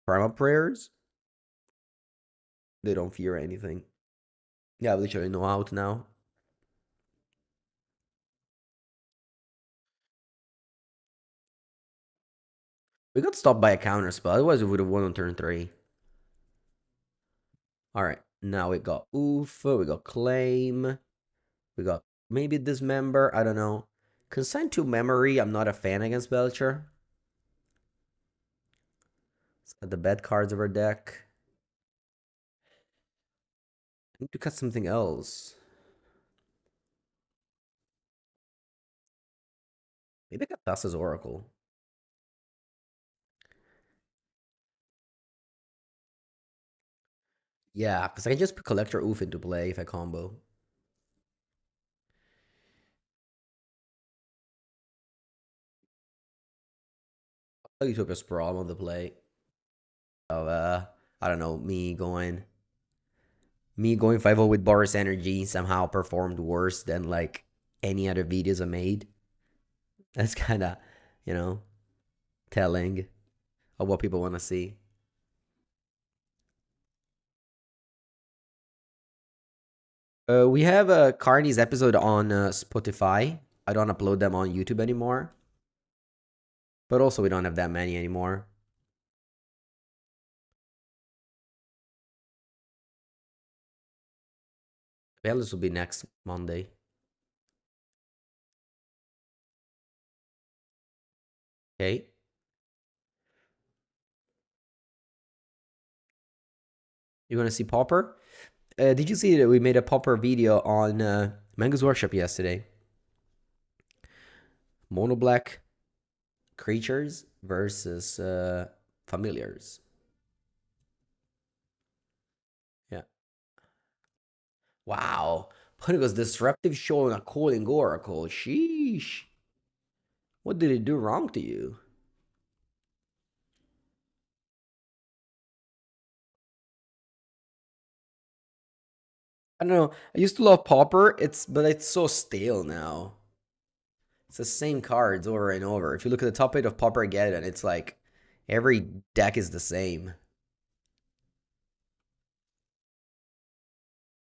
Primal Prayers. They don't fear anything. Yeah, I literally know out now. We got stopped by a counter spell, otherwise we would have won on turn 3. Alright, now we got Oof, we got Claim, we got maybe Dismember, I don't know. Consign to Memory, I'm not a fan against Belcher. Let's got the bad cards of our deck. I need to cut something else. Maybe I got Thassa's Oracle. Yeah, because I can just put Collector Oof into play if I combo. You took a Sprawl on the play. So, I don't know, me going 5-0 with Boros Energy somehow performed worse than like any other videos I made. That's kind of, you know, telling of what people want to see. We have a Carney's episode on Spotify. I don't upload them on YouTube anymore. But also, we don't have that many anymore. Well, this will be next Monday. Okay. You're going to see Popper? Did you see that we made a Popper video on Mango's Workshop yesterday? Mono Black creatures versus familiars. Yeah. Wow. Putting disruptive show and a calling oracle. Sheesh. What did it do wrong to you? I don't know. I used to love Pauper. But it's so stale now. It's the same cards over and over. If you look at the top 8 of Pauper again, it's like every deck is the same.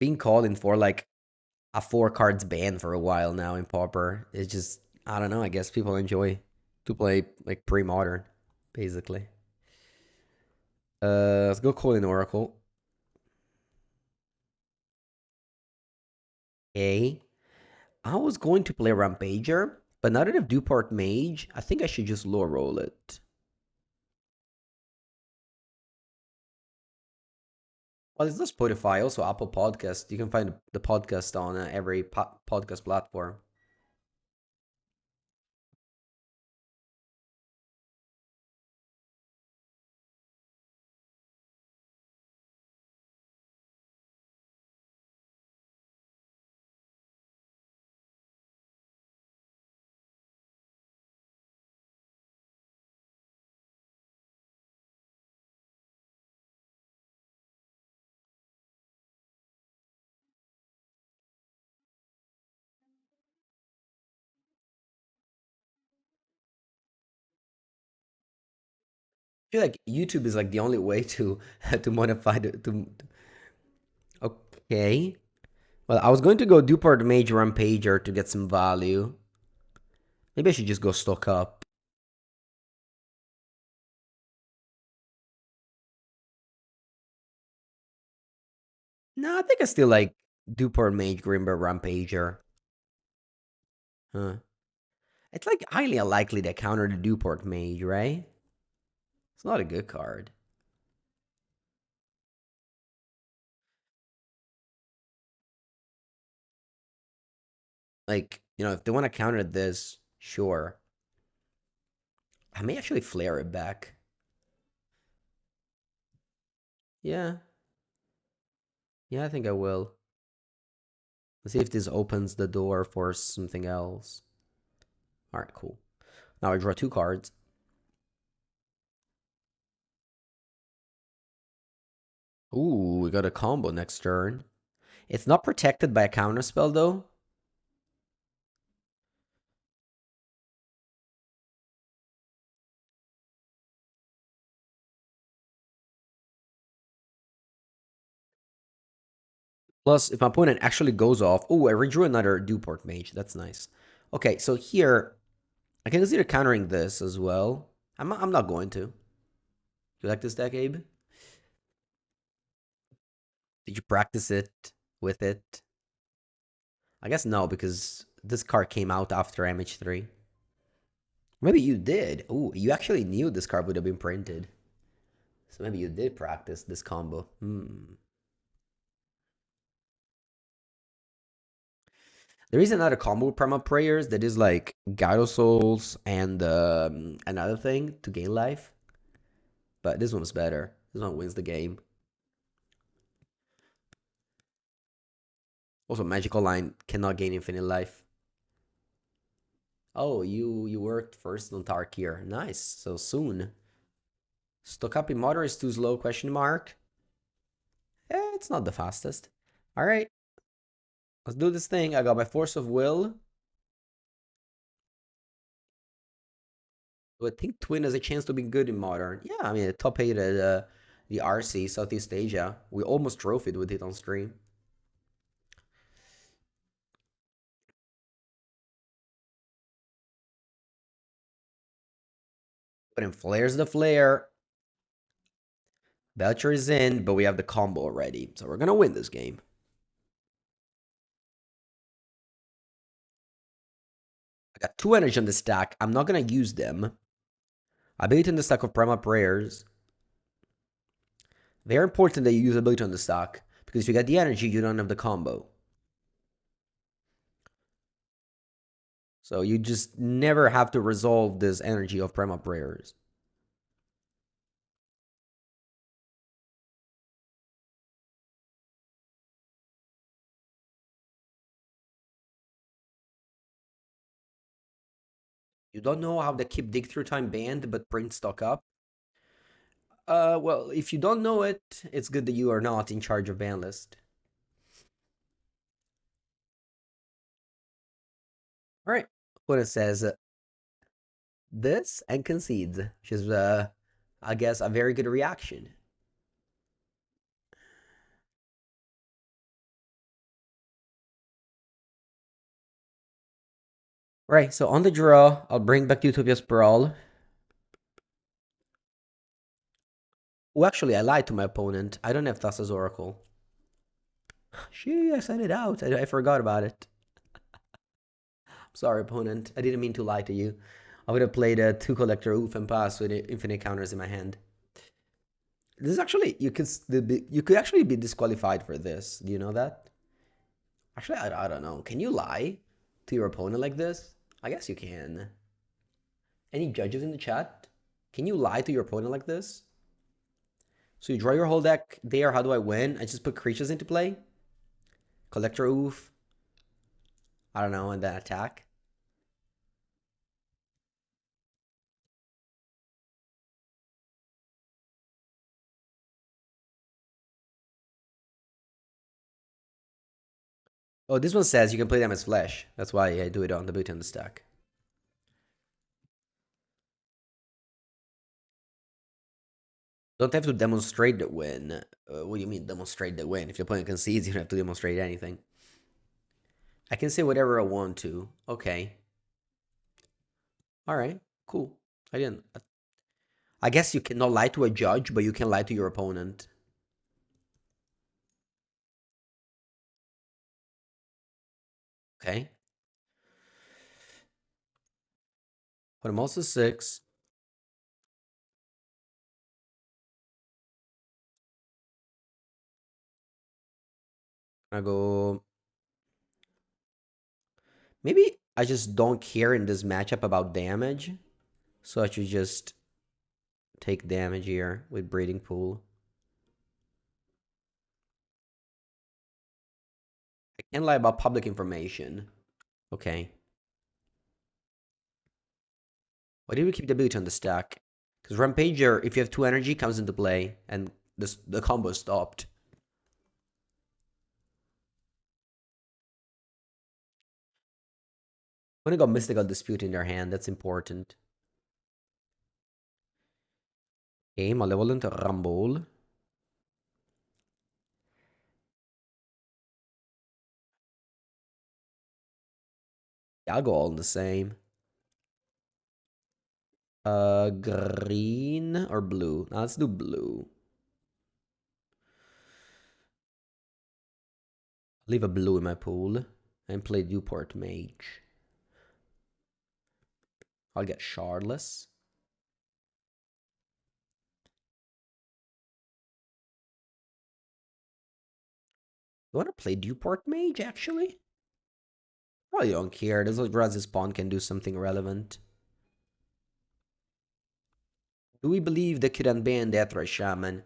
Being called in for like a 4 cards ban for a while now in Pauper. It's just I don't know. I guess people enjoy to play like pre-modern, basically. Let's go call in Oracle. Okay. I was going to play Rampager, but now that I have Dupart Mage, I think I should just low roll it. Well, it's not Spotify, also Apple Podcast. You can find the podcast on every podcast platform. I feel like YouTube is like the only way to to modify okay. Well, I was going to go Dupart Mage Rampager to get some value. Maybe I should just go stock up. No, I think I still like Dupart Mage Grimber Rampager. Huh. It's like highly unlikely to counter the Duport Mage, right? It's not a good card. Like, if they want to counter this, sure. I may actually flare it back. Yeah, yeah, I think I will. Let's see if this opens the door for something else. All right, cool. Now I draw 2 cards. Ooh, we got a combo next turn. It's not protected by a counter spell though. Plus, if my opponent actually goes off, oh, I redrew another Duport Mage. That's nice. Okay, so here I can consider countering this as well. I'm not going to. You like this deck, Abe? Did you practice it with it? I guess no, because this card came out after MH3. Maybe you did. Oh, you actually knew this card would have been printed. So maybe you did practice this combo. There is another combo with Primal Prayers that is like Gyro Souls and another thing to gain life. But this one's better. This one wins the game. Also, Magical Line cannot gain infinite life. Oh, you worked first on Tarkir. Nice. So soon. Stock up in Motor is too slow, question mark. It's not the fastest. All right, let's do this thing. I got my Force of Will. I think Twin has a chance to be good in Modern. Yeah, I mean, the top 8 at the RC, Southeast Asia. We almost trophied with it on stream. But in Flare's the Flare. Belcher is in, but we have the combo already. So we're going to win this game. I got 2 energy on the stack. I'm not going to use them. Ability on the stack of Primal Prayers. Very important that you use ability on the stack. Because if you get the energy, you don't have the combo. So you just never have to resolve this energy of Primal Prayers. You don't know how to keep dig through time banned but print stock up? Well, if you don't know it, it's good that you are not in charge of ban list. All right. What it says, this and concedes, which is, I guess, a very good reaction. Right. So on the draw, I'll bring back Utopia Sprawl. Oh, actually, I lied to my opponent. I don't have Thassa's Oracle. She, I sent it out. I forgot about it. Sorry, opponent. I didn't mean to lie to you. I would have played a two collector oof and pass with infinite counters in my hand. This is actually you could actually be disqualified for this. Do you know that? Actually, I don't know. Can you lie to your opponent like this? I guess you can. Any judges in the chat? Can you lie to your opponent like this? So you draw your whole deck there. How do I win? I just put creatures into play. Collector oof. I don't know, and then attack. Oh, this one says you can play them as flesh. That's why I do it on the boot on the stack. Don't have to demonstrate the win. What do you mean demonstrate the win? If your opponent concedes, you don't have to demonstrate anything. I can say whatever I want to. Okay. All right. Cool. I didn't. I guess you cannot lie to a judge, but you can lie to your opponent. Okay. Put him also 6. I go. Maybe I just don't care in this matchup about damage. So I should just take damage here with Breeding Pool. I can't lie about public information. Okay. Why did we keep the ability on the stack? Because Rampager, if you have 2 energy, comes into play, and the combo stopped. When they got Mystical Dispute in their hand, that's important. Okay, Malevolent Rumble. Yeah, I'll go all the same. Green or blue? Now let's do blue. Leave a blue in my pool and play Newport Mage. I'll get Shardless. You want to play Newport Mage, actually? Probably don't care. This Eldrazi spawn can do something relevant. Do we believe they could unban Deathray Shaman?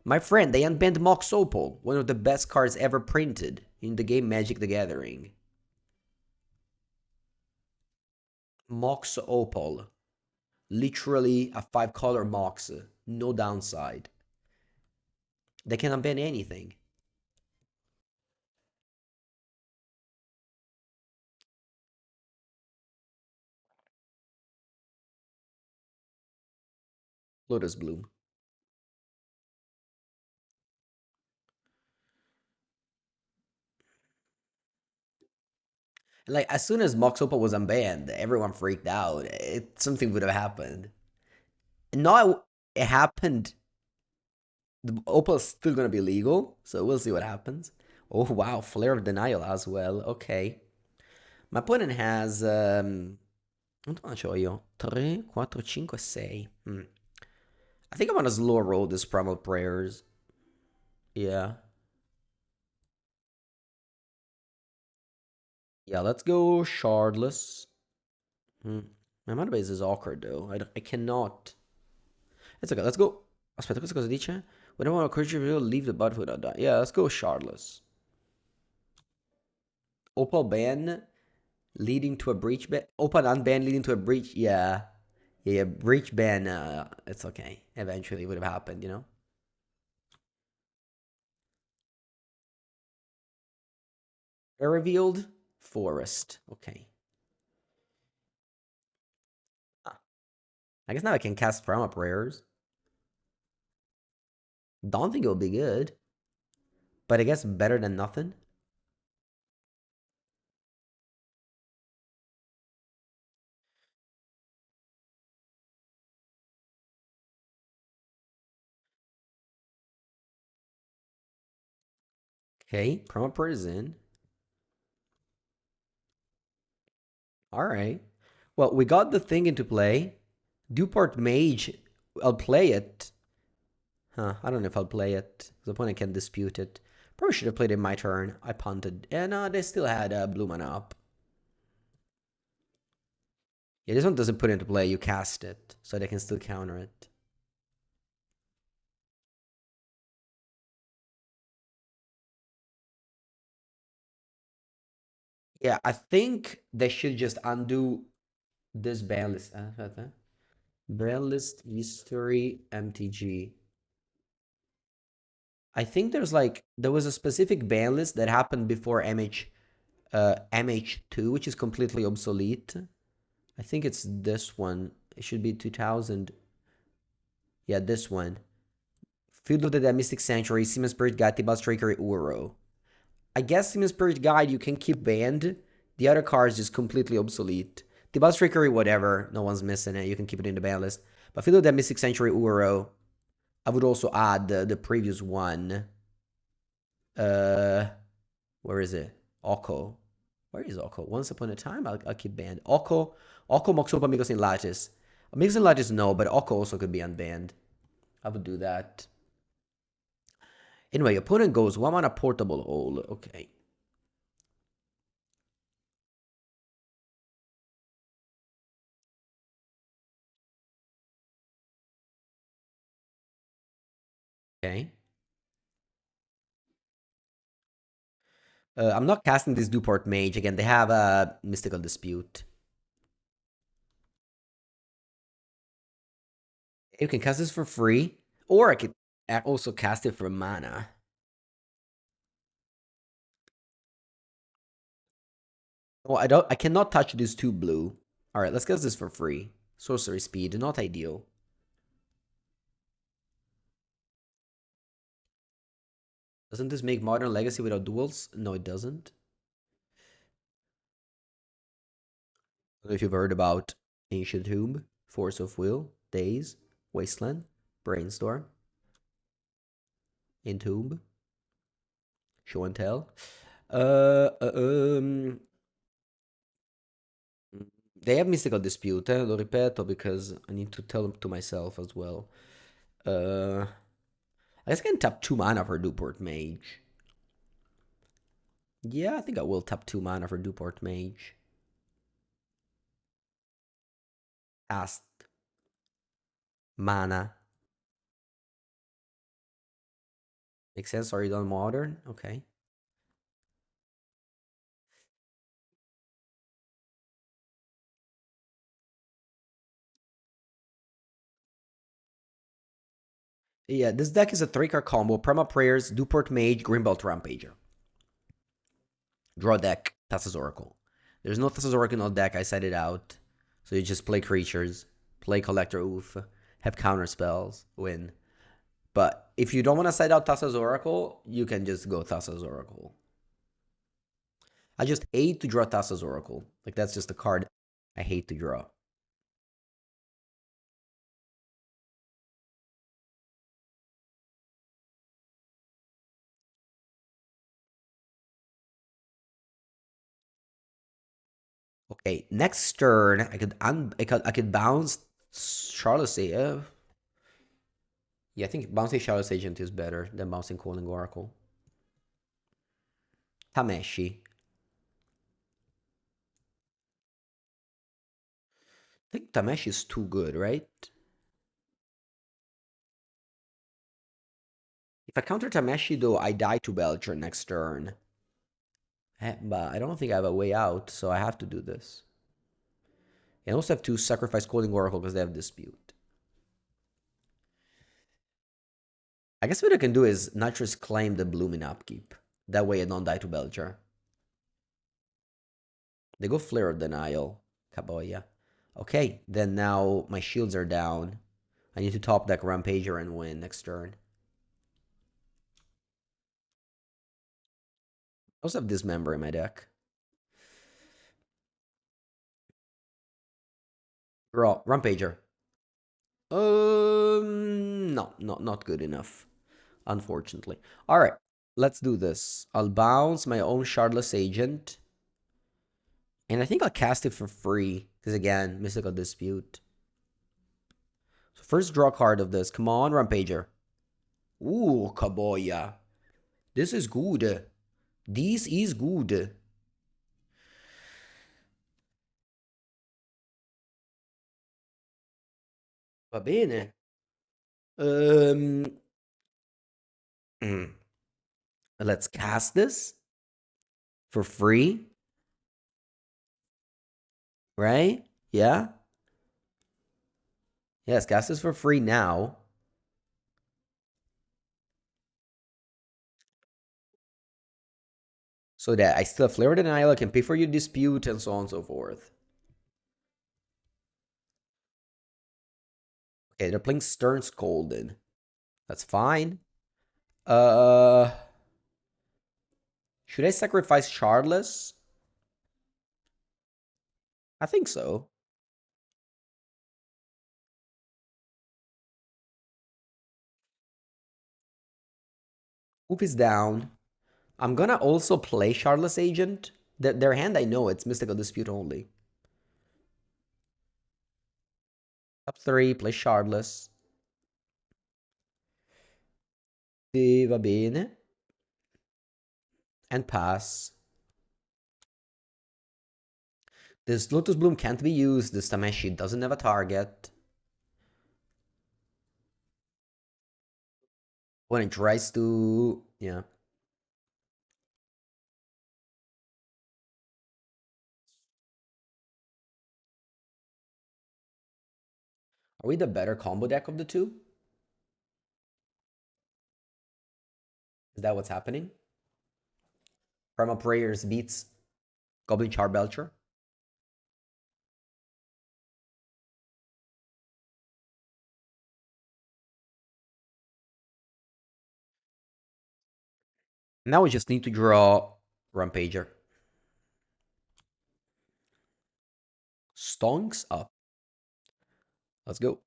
My friend, they unbanned Mox Opal, one of the best cards ever printed in the game Magic the Gathering. Mox Opal. Literally a 5-color Mox. No downside. They can unban anything. Lotus Bloom. Like, as soon as Mox Opal was unbanned, everyone freaked out. Something would have happened. And now it happened. The Opal's still gonna be legal, so we'll see what happens. Oh wow, Flare of Denial as well. Okay. My opponent has quanto ne c'ho io? 3, 4, 5, 6. I think I'm gonna slow roll this Primal Prayers. Yeah. Yeah, let's go Shardless. My mana base is awkward though. I cannot. It's okay, let's go. Aspetta, cosa dice? Whenever a creature will leave the battlefield or die. Yeah, let's go Shardless. Opal ban leading to a breach ban. Opal unban leading to a breach. Yeah. Yeah, breach ban. It's okay. Eventually it would have happened, you know? Air revealed. Forest. Okay. I guess now I can cast Primal Prayers. Don't think it'll be good, but I guess better than nothing. Okay, Primal Prayers in. All right. Well, we got the thing into play. Duport Mage, I'll play it. Huh, I don't know if I'll play it. The opponent can dispute it. Probably should have played it my turn. I punted. And they still had blue mana up. Yeah, this one doesn't put into play. You cast it, so they can still counter it. Yeah, I think they should just undo this ban list. Ban list history MTG. I think there was a specific ban list that happened before MH2, which is completely obsolete. I think it's this one. It should be 2000. Yeah, this one. Field of the Dead, Mystic Sanctuary, Seaman Spirit Guide, Tibalt Striker, Uro. I guess Seaman Spirit Guide you can keep banned. The other card is just completely obsolete. Tibalt Striker, whatever. No one's missing it. You can keep it in the ban list. But Field of the Dead, Mystic Sanctuary, Uro. I would also add the previous one. Uh, where is it? Oko. Where is Oko? Once upon a time, I'll keep banned. Oko, Moxopa, Amigos in Lattice. Amigos in Lattice, no, but Oko also could be unbanned. I would do that. Anyway, opponent goes 1 mana portable hole. Okay. Okay. I'm not casting this Duport Mage. Again, they have a Mystical Dispute. You can cast this for free, or I could also cast it for mana. Oh, I cannot touch this 2 blue. Alright, let's cast this for free. Sorcery speed, not ideal. Doesn't this make Modern Legacy without duels? No, it doesn't. I don't know if you've heard about Ancient Tomb, Force of Will, Days, Wasteland, Brainstorm, Entomb, Show and Tell. Uh, uh, um, they have Mystical Dispute, lo ripeto because I need to tell them to myself as well. I guess I can tap 2 mana for Duport Mage. Yeah, I think I will tap 2 mana for Duport Mage. Cast. Mana. Makes sense? Are you done modern? Okay. Yeah, this deck is a 3-card combo. Primal Prayers, Duport Mage, Greenbelt Rampager. Draw deck, Thassa's Oracle. There's no Thassa's Oracle in the deck, I said it out. So you just play creatures, play Collector Oof, have counter spells, win. But if you don't want to side out Thassa's Oracle, you can just go Thassa's Oracle. I just hate to draw Thassa's Oracle. Like, that's just a card I hate to draw. Okay, next turn I could bounce Charlotte's Agent. Yeah, I think bouncing Charlotte's Agent is better than bouncing Calling Oracle. Tameshi. I think Tameshi is too good, right? If I counter Tameshi though, I die to Belcher next turn. But I don't think I have a way out, so I have to do this. I also have to sacrifice Calling Oracle because they have Dispute. I guess what I can do is not just claim the Blooming Upkeep. That way I don't die to Belcher. They go Flare of Denial. Kaboya. Okay, then now my shields are down. I need to top deck Rampager and win next turn. I also have Dismember in my deck. Draw, Rampager. No, not good enough, unfortunately. All right, let's do this. I'll bounce my own Shardless Agent. And I think I'll cast it for free. Because again, Mystical Dispute. So first draw card of this. Come on, Rampager. Ooh, Kaboya. This is good. This is good. Va bene. Um, let's cast this for free, right? Yeah. Yes, cast this for free now. So that I still have Flavor Denial, I can pay for your dispute, and so on and so forth. Okay, they're playing Stern Scolded. That's fine. Uh, should I sacrifice Shardless? I think so. Hoop is down. I'm gonna also play Shardless Agent. Their hand, I know it's Mystical Dispute only. Top 3, play Shardless. Sì, va bene. And pass. This Lotus Bloom can't be used. This Tameshi doesn't have a target. When it tries to... Yeah. Are we the better combo deck of the two? Is that what's happening? Primal Prayers beats Goblin Char Belcher? Now we just need to draw Rampager. Stonks up. Let's go.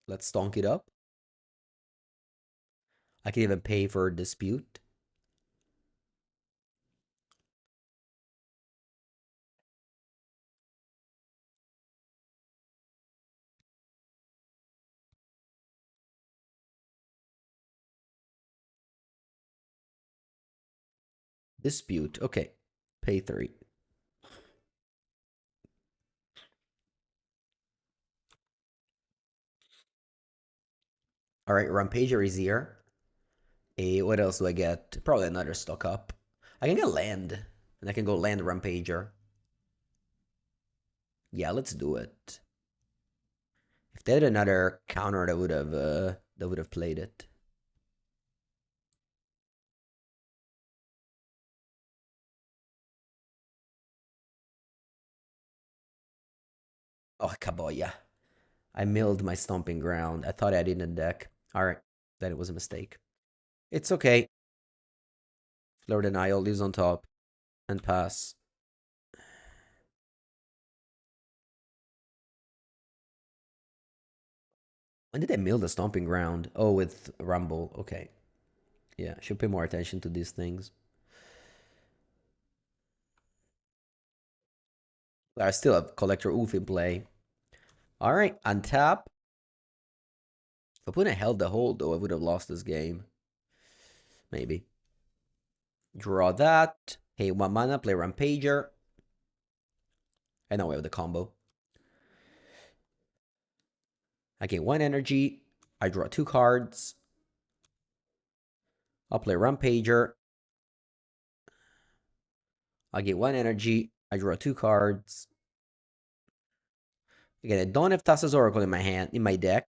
Let's stonk it up. I can even pay for Dispute. Dispute. Okay. Pay 3. All right, Rampager is here. What else do I get? Probably another stock up. I can get land. And I can go land Rampager. Yeah, let's do it. If they had another counter, that would have played it. Oh, Kaboya. I milled my stomping ground. I thought I did in the deck. All right, then it was a mistake. It's okay. Floor denial leaves on top and pass. When did I mill the stomping ground? Oh, with Rumble. Okay. Yeah, should pay more attention to these things. I still have Collector Oof in play. All right, untap. If I wouldn't have held the hold, though, I would have lost this game. Maybe. Draw that. Hey, 1 mana, play Rampager. And now we have the combo. I gain 1 energy. I draw 2 cards. I'll play Rampager. I get 1 energy. I draw 2 cards. Again, I don't have Thassa's Oracle in my hand, in my deck,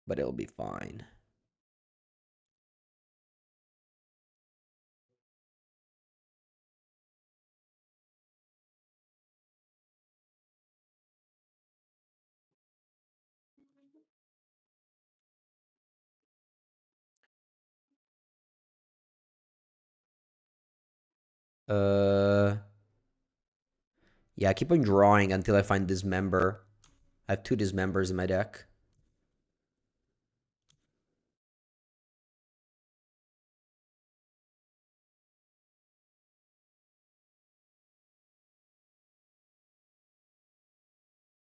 but it'll be fine. Uh, yeah, I keep on drawing until I find Dismember. I have two Dismembers in my deck.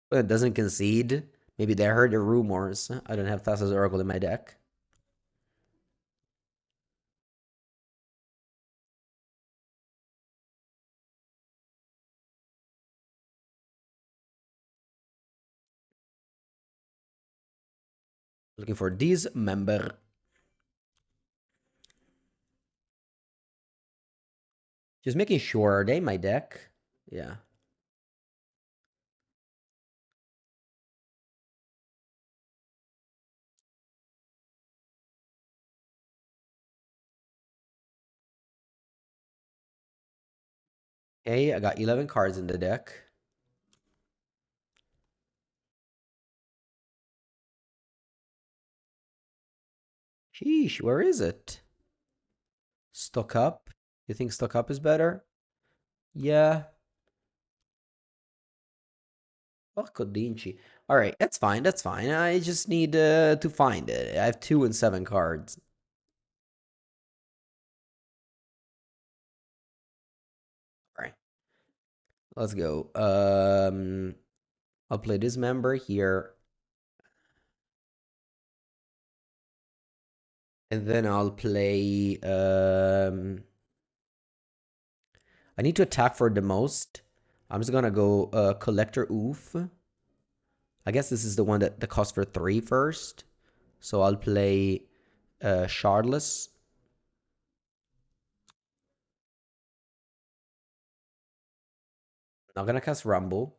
But it doesn't concede. Maybe they heard the rumors. I don't have Thassa's Oracle in my deck. Looking for Dismember. Just making sure, are they in my deck? Yeah. Okay, I got 11 cards in the deck. Sheesh, where is it? Stock up? You think stock up is better? Yeah. Oh, Codinci. All right, that's fine. That's fine. I just need to find it. I have 2 and 7 cards. All right, let's go. I'll play this member here, and then I'll play. I need to attack for the most. I'm just gonna go Collector Oof. I guess this is the one that costs for 3 first. So I'll play Shardless. Not gonna cast Rumble.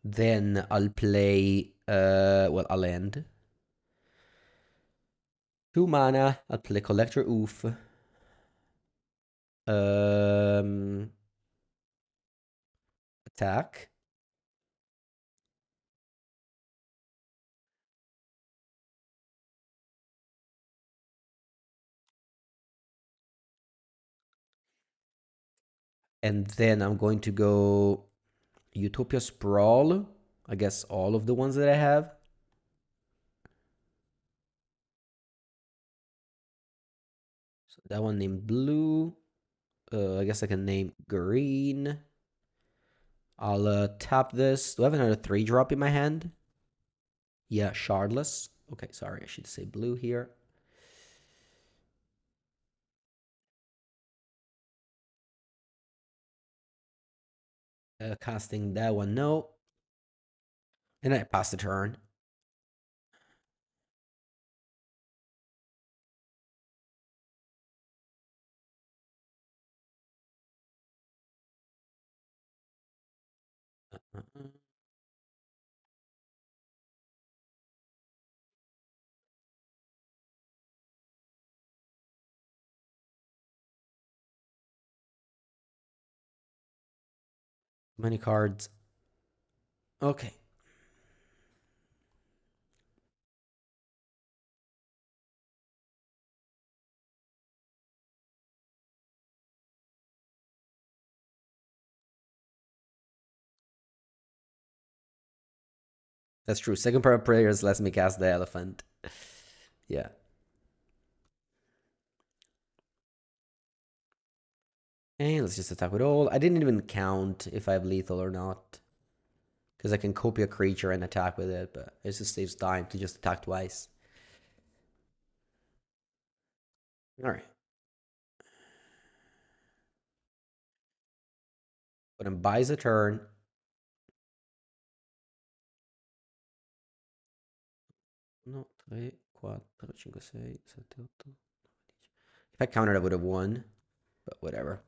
Then I'll play well, I'll end. 2 mana. I'll play Collector Oof. Um Attack. And then I'm going to go Utopia Sprawl. I guess all of the ones that I have. So that one named Blue. I guess I can name Green. I'll tap this. Do I have another 3-drop in my hand? Yeah, Shardless. Okay, sorry, I should say blue here. Casting that one, no. And I pass the turn. Uh. Many cards. Okay. That's true. Second Primal Prayers lets me cast the elephant. Yeah. Okay, let's just attack with all. I didn't even count if I have lethal or not. Because I can copy a creature and attack with it, but it just saves time to just attack twice. Alright. But then buys a turn. No, 3, 4, 5, 6, 7, 8. If I counted, I would have won. But whatever.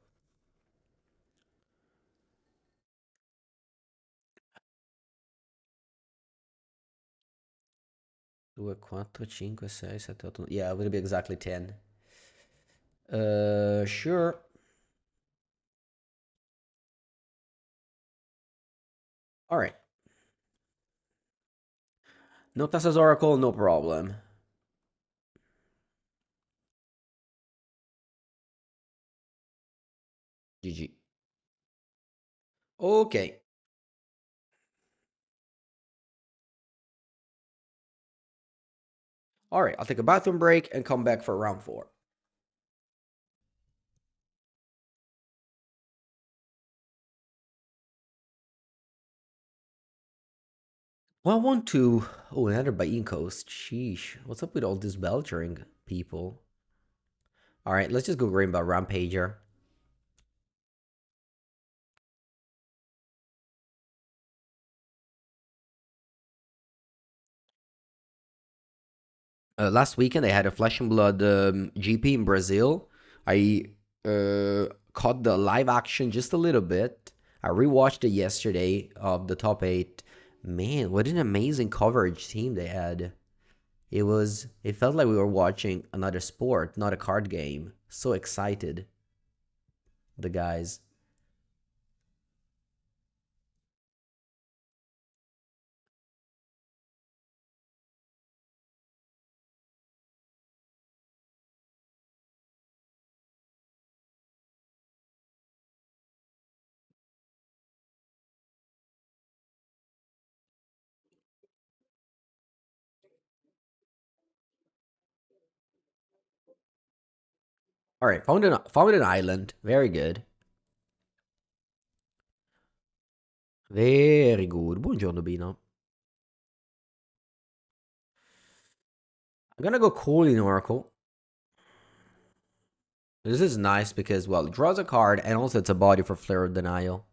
2, 4, 5, 6, 7, 8. Yeah, it would be exactly 10. Sure. Alright. No Tassa's Oracle, no problem. GG. Okay. All right, I'll take a bathroom break and come back for round four. Well, I want to. Oh, another Bain Coast. Sheesh. What's up with all this Belchering people? All right, let's just go green about Rampager. Last weekend, I had a Flesh and Blood GP in Brazil. I caught the live action just a little bit. I rewatched it yesterday of the top eight. Man, what an amazing coverage team they had. It felt like we were watching another sport, not a card game. So excited, the guys. All right, found an island. Very good. Very good. Buongiorno, Bino. I'm gonna go Cooling Oracle. This is nice because, well, it draws a card and also it's a body for Flare of Denial.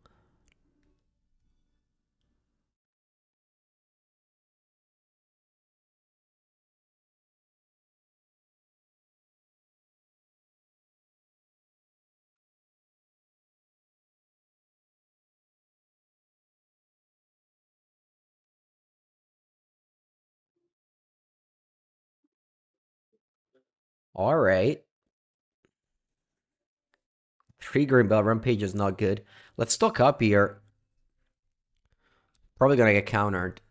All right. 3 Green Bell Rampage is not good. Let's stock up here. Probably gonna get countered.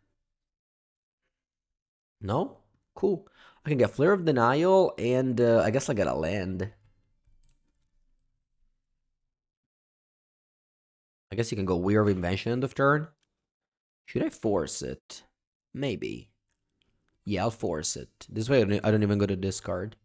No? Cool. I can get Flare of Denial and I guess I get a land. I guess you can go Weird Invention end of turn. Should I force it? Maybe. Yeah, I'll force it. This way I don't even go to discard.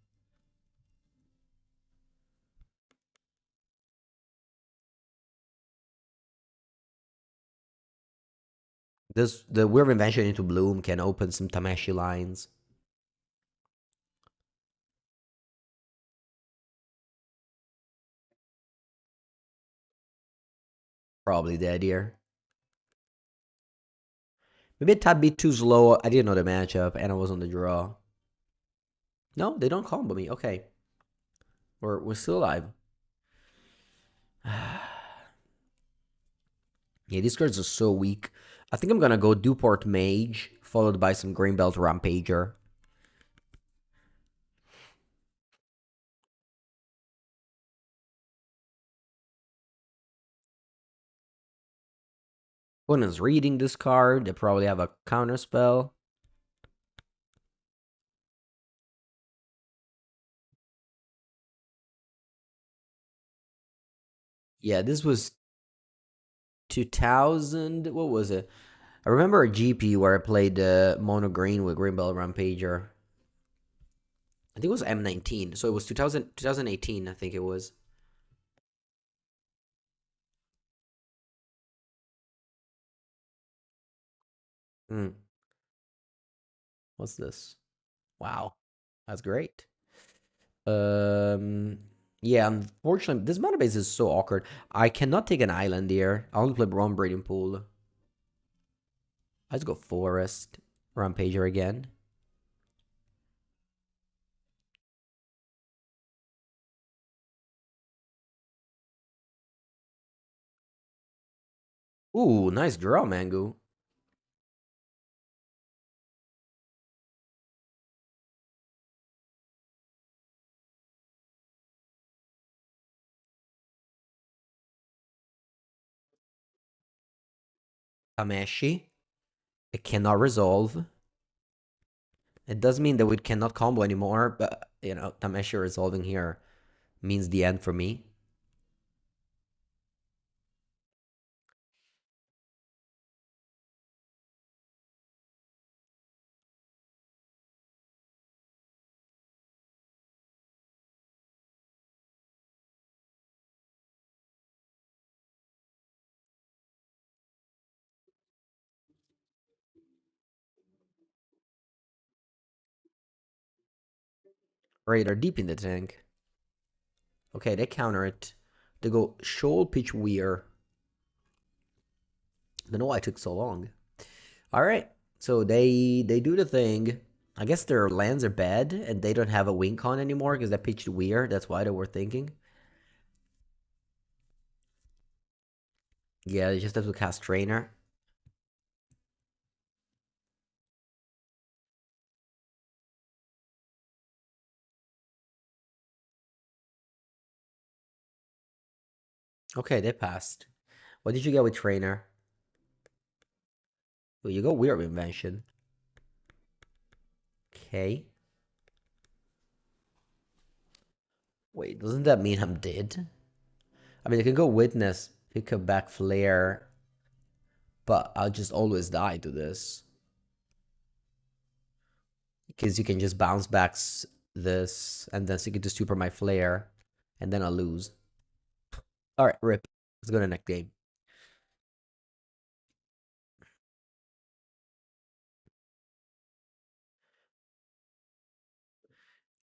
The Weird Invention into Bloom can open some Tameshi lines. Probably dead here. Maybe a tad bit too slow. I didn't know the matchup and I was on the draw. No, they don't combo me. Okay. We're still alive. Yeah, these cards are so weak. I think I'm gonna go Duport Mage, followed by some Greenbelt Rampager. Opponent's reading this card. They probably have a counter spell. Yeah, this was 2000. What was it? I remember a GP where I played Mono Green with Greenbelt Rampager. I think it was M19. So it was 2018, I think it was. Hmm. What's this? Wow. That's great. Um, yeah, unfortunately, this mana base is so awkward. I cannot take an island here. I only play Brawn Breeding Pool. Let's go Forest. Rampager again. Ooh, nice draw, Mango. Tameshi. It cannot resolve. It does mean that we cannot combo anymore, but, Tameshi resolving here means the end for me. Right, they're deep in the tank. Okay, they counter it. They go Shoal Pitch Weir. Don't know why it took so long. All right, so they do the thing. I guess their lands are bad and they don't have a win con anymore because they pitched Weir. That's why they were thinking. Yeah, they just have to cast Trainer. Okay, they passed. What did you get with Trainer? Well, you go Weird Invention. Okay. Wait, doesn't that mean I'm dead? I mean, I can go Witness, pick up back Flare, but I'll just always die to this. Because you can just bounce back this, and then you can just super my Flare, and then I'll lose. Alright, rip. Let's go to the next game.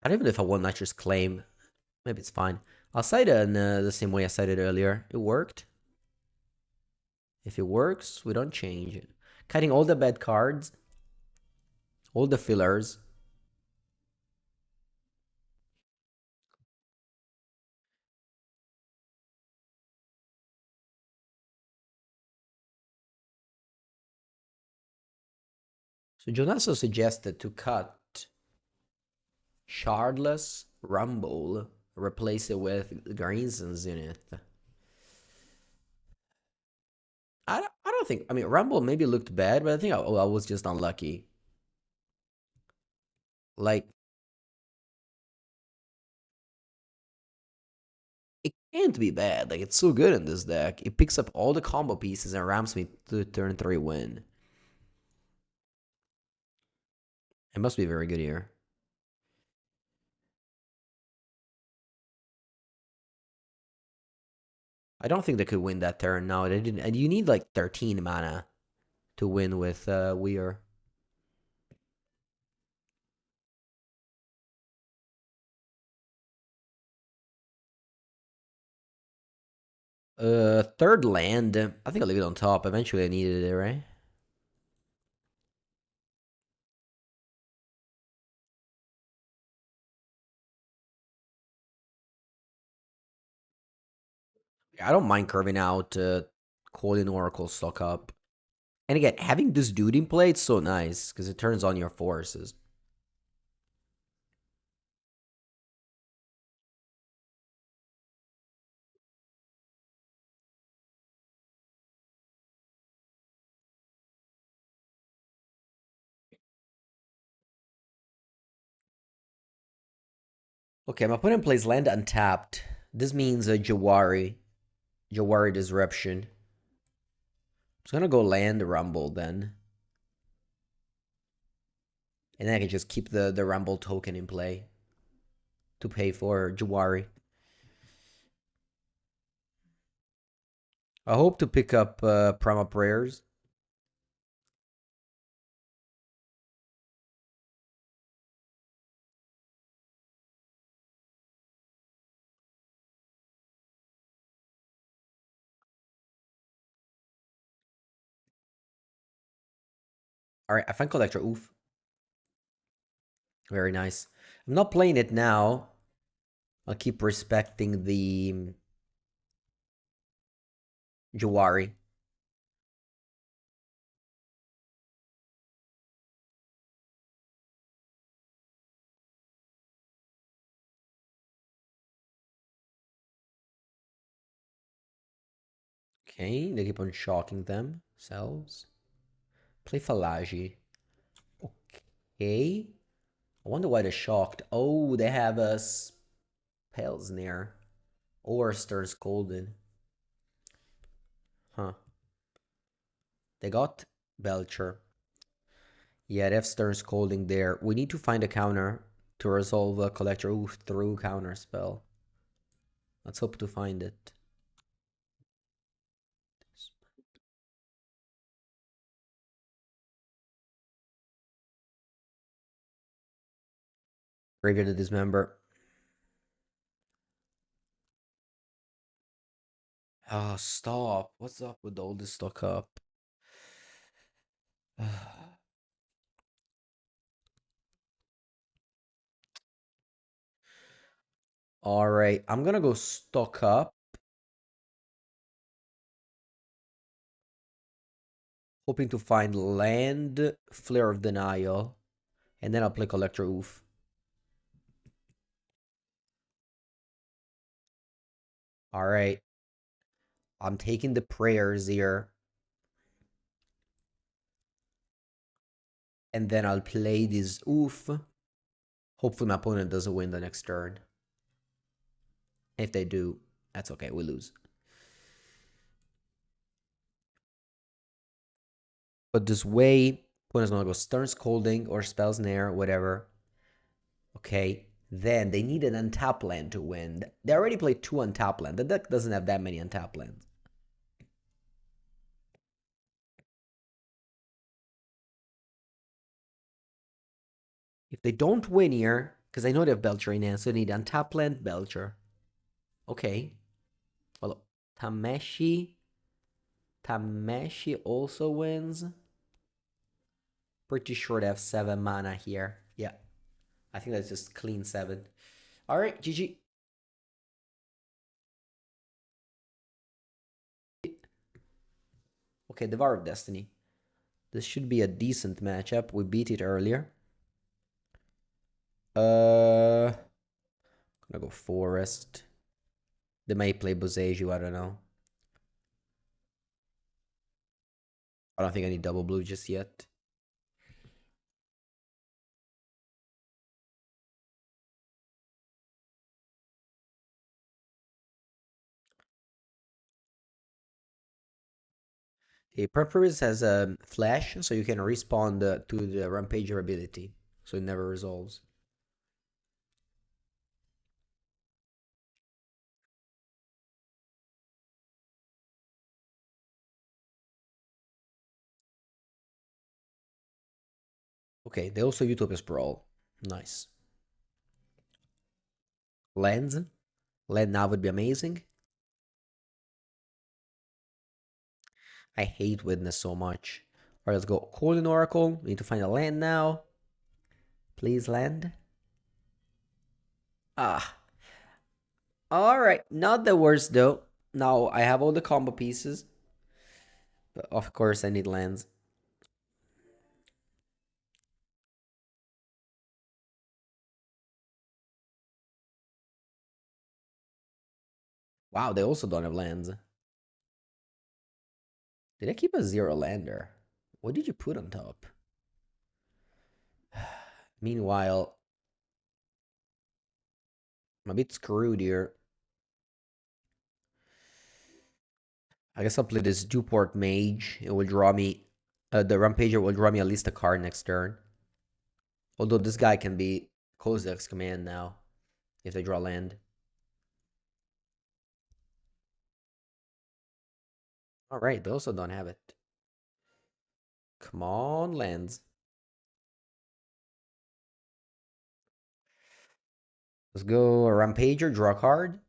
I don't even know if I won Nature's Claim. Maybe it's fine. I'll cite it in the same way I cited earlier. It worked. If it works, we don't change it. Cutting all the bad cards, all the fillers. So Jonasso suggested to cut Shardless Rumble, replace it with Greenson's unit. I don't think. I mean, Rumble maybe looked bad, but I think I was just unlucky. Like, it can't be bad. Like, it's so good in this deck. It picks up all the combo pieces and rams me to turn 3 win. It must be very good here. I don't think they could win that turn. No, they didn't. And you need like 13 mana to win with Weir. Third land. I think I'll leave it on top. Eventually I needed it, right? I don't mind curving out Calling Oracle stock up. And again, having this dude in play, it's so nice because it turns on your forces. Okay, my opponent plays land untapped. This means a Jawari Disruption. I'm just gonna go land Rumble then. And then I can just keep the Rumble token in play to pay for Jawari. I hope to pick up Primal Prayers. Alright, I find Collector. Oof. Very nice. I'm not playing it now. I'll keep respecting the Jawari. Okay, they keep on shocking themselves. Play Falagi. Okay. I wonder why they're shocked. Oh, they have a Pelsnir or Stern Scolded. Huh. They got Belcher. Yeah, they have Stern Scolding there. We need to find a counter to resolve a Collector Oof through counter spell. Let's hope to find it. Graveyard to Dismember. Oh, stop. What's up with all this stock up? All right, I'm gonna go stock up, hoping to find land, Flare of Denial, and then I'll play Collector Oof. All right, I'm taking the prayers here, and then I'll play this Oof. Hopefully my opponent doesn't win the next turn. If they do, that's okay, we lose. But this way, opponent's gonna go Stern Scolding or Spell Snare, whatever. Okay, then they need an untap land to win. They already played 2 untap land. The deck doesn't have that many untap lands. If they don't win here, because I know they have Belcher in hand, so they need untap land, Belcher. Okay. Well, Tameshi. Tameshi also wins. Pretty sure they have 7 mana here. Yeah. I think that's just clean 7. Alright, GG. Okay, Devour of Destiny. This should be a decent matchup. We beat it earlier. Gonna go Forest. They may play Boseiju, I don't know. I don't think I need double blue just yet. The Purpose has a flash, so you can respawn to the Rampager ability, so it never resolves. Okay, they also Utopia Sprawl. Nice. Lands. Land now would be amazing. I hate Witness so much. Alright, let's go. Colin Oracle. We need to find a land now. Please land. Ah. Alright, not the worst though. Now I have all the combo pieces. But of course I need lands. Wow, they also don't have lands. Did I keep a 0 lander? What did you put on top? Meanwhile, I'm a bit screwed here. I guess I'll play this Dewport Mage. It will draw me... the Rampager will draw me at least a card next turn. Although this guy can be Kozak's command now. If they draw land. Alright, they also don't have it. Come on, lands. Let's go Rampager, draw a card.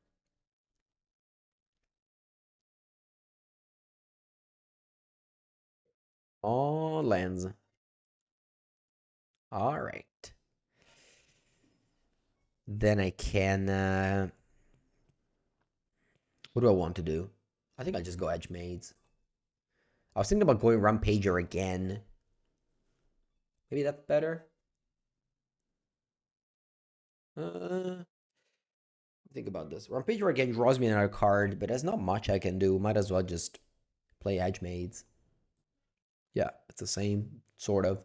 Oh, lands. Alright. Then I can... what do I want to do? I think I'll just go Edge Maids. I was thinking about going Rampager again. Maybe that's better. Think about this. Rampager again draws me another card, but there's not much I can do. Might as well just play Edge Maids. Yeah, it's the same, sort of.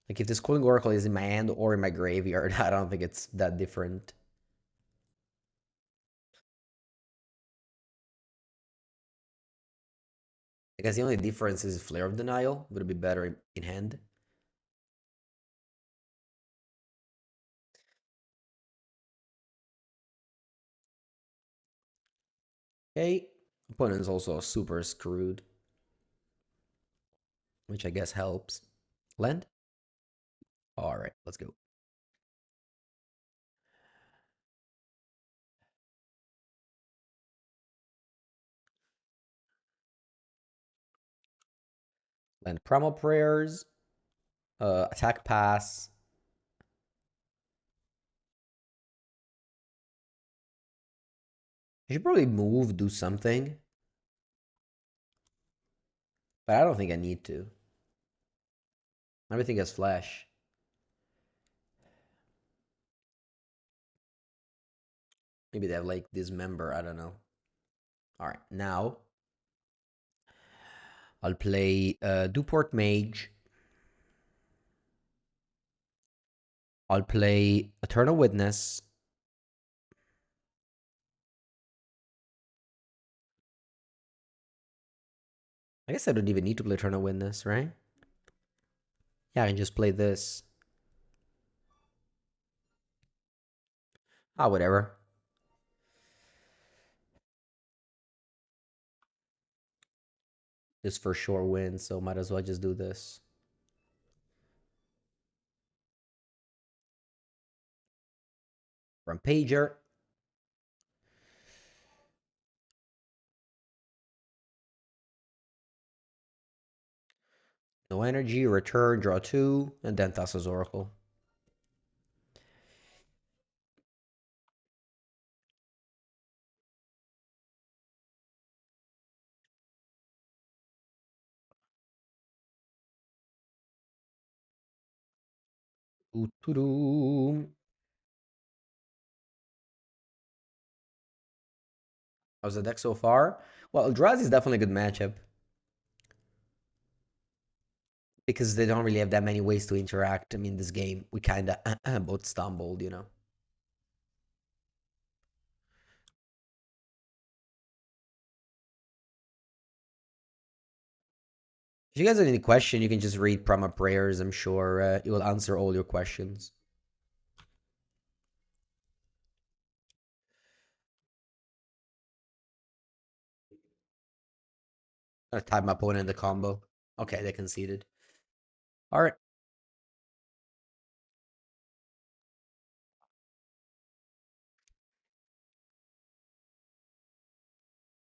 Like if this Cooling Oracle is in my hand or in my graveyard, I don't think it's that different. I guess the only difference is Flare of Denial. Would it be better in hand? Okay. Opponent's also super screwed. Which I guess helps. Land? Alright, let's go. Land Primal Prayers, attack pass. I should probably move, do something, but I don't think I need to. Everything has flash. Maybe they have like Dismember, I don't know. All right, now I'll play Duport Mage. I'll play Eternal Witness. I guess I don't even need to play Eternal Witness, right? Yeah, I can just play this. Ah, whatever. This for sure wins, so might as well just do this. Rampager. No energy, return, draw two, and then Thassa's Oracle. How's the deck so far? Well, Eldrazi is definitely a good matchup because they don't really have that many ways to interact. I mean, this game, we kind of both stumbled, you know. If you guys have any question, you can just read Primal Prayers. I'm sure it will answer all your questions. I type my opponent in the combo. Okay, they conceded. All right.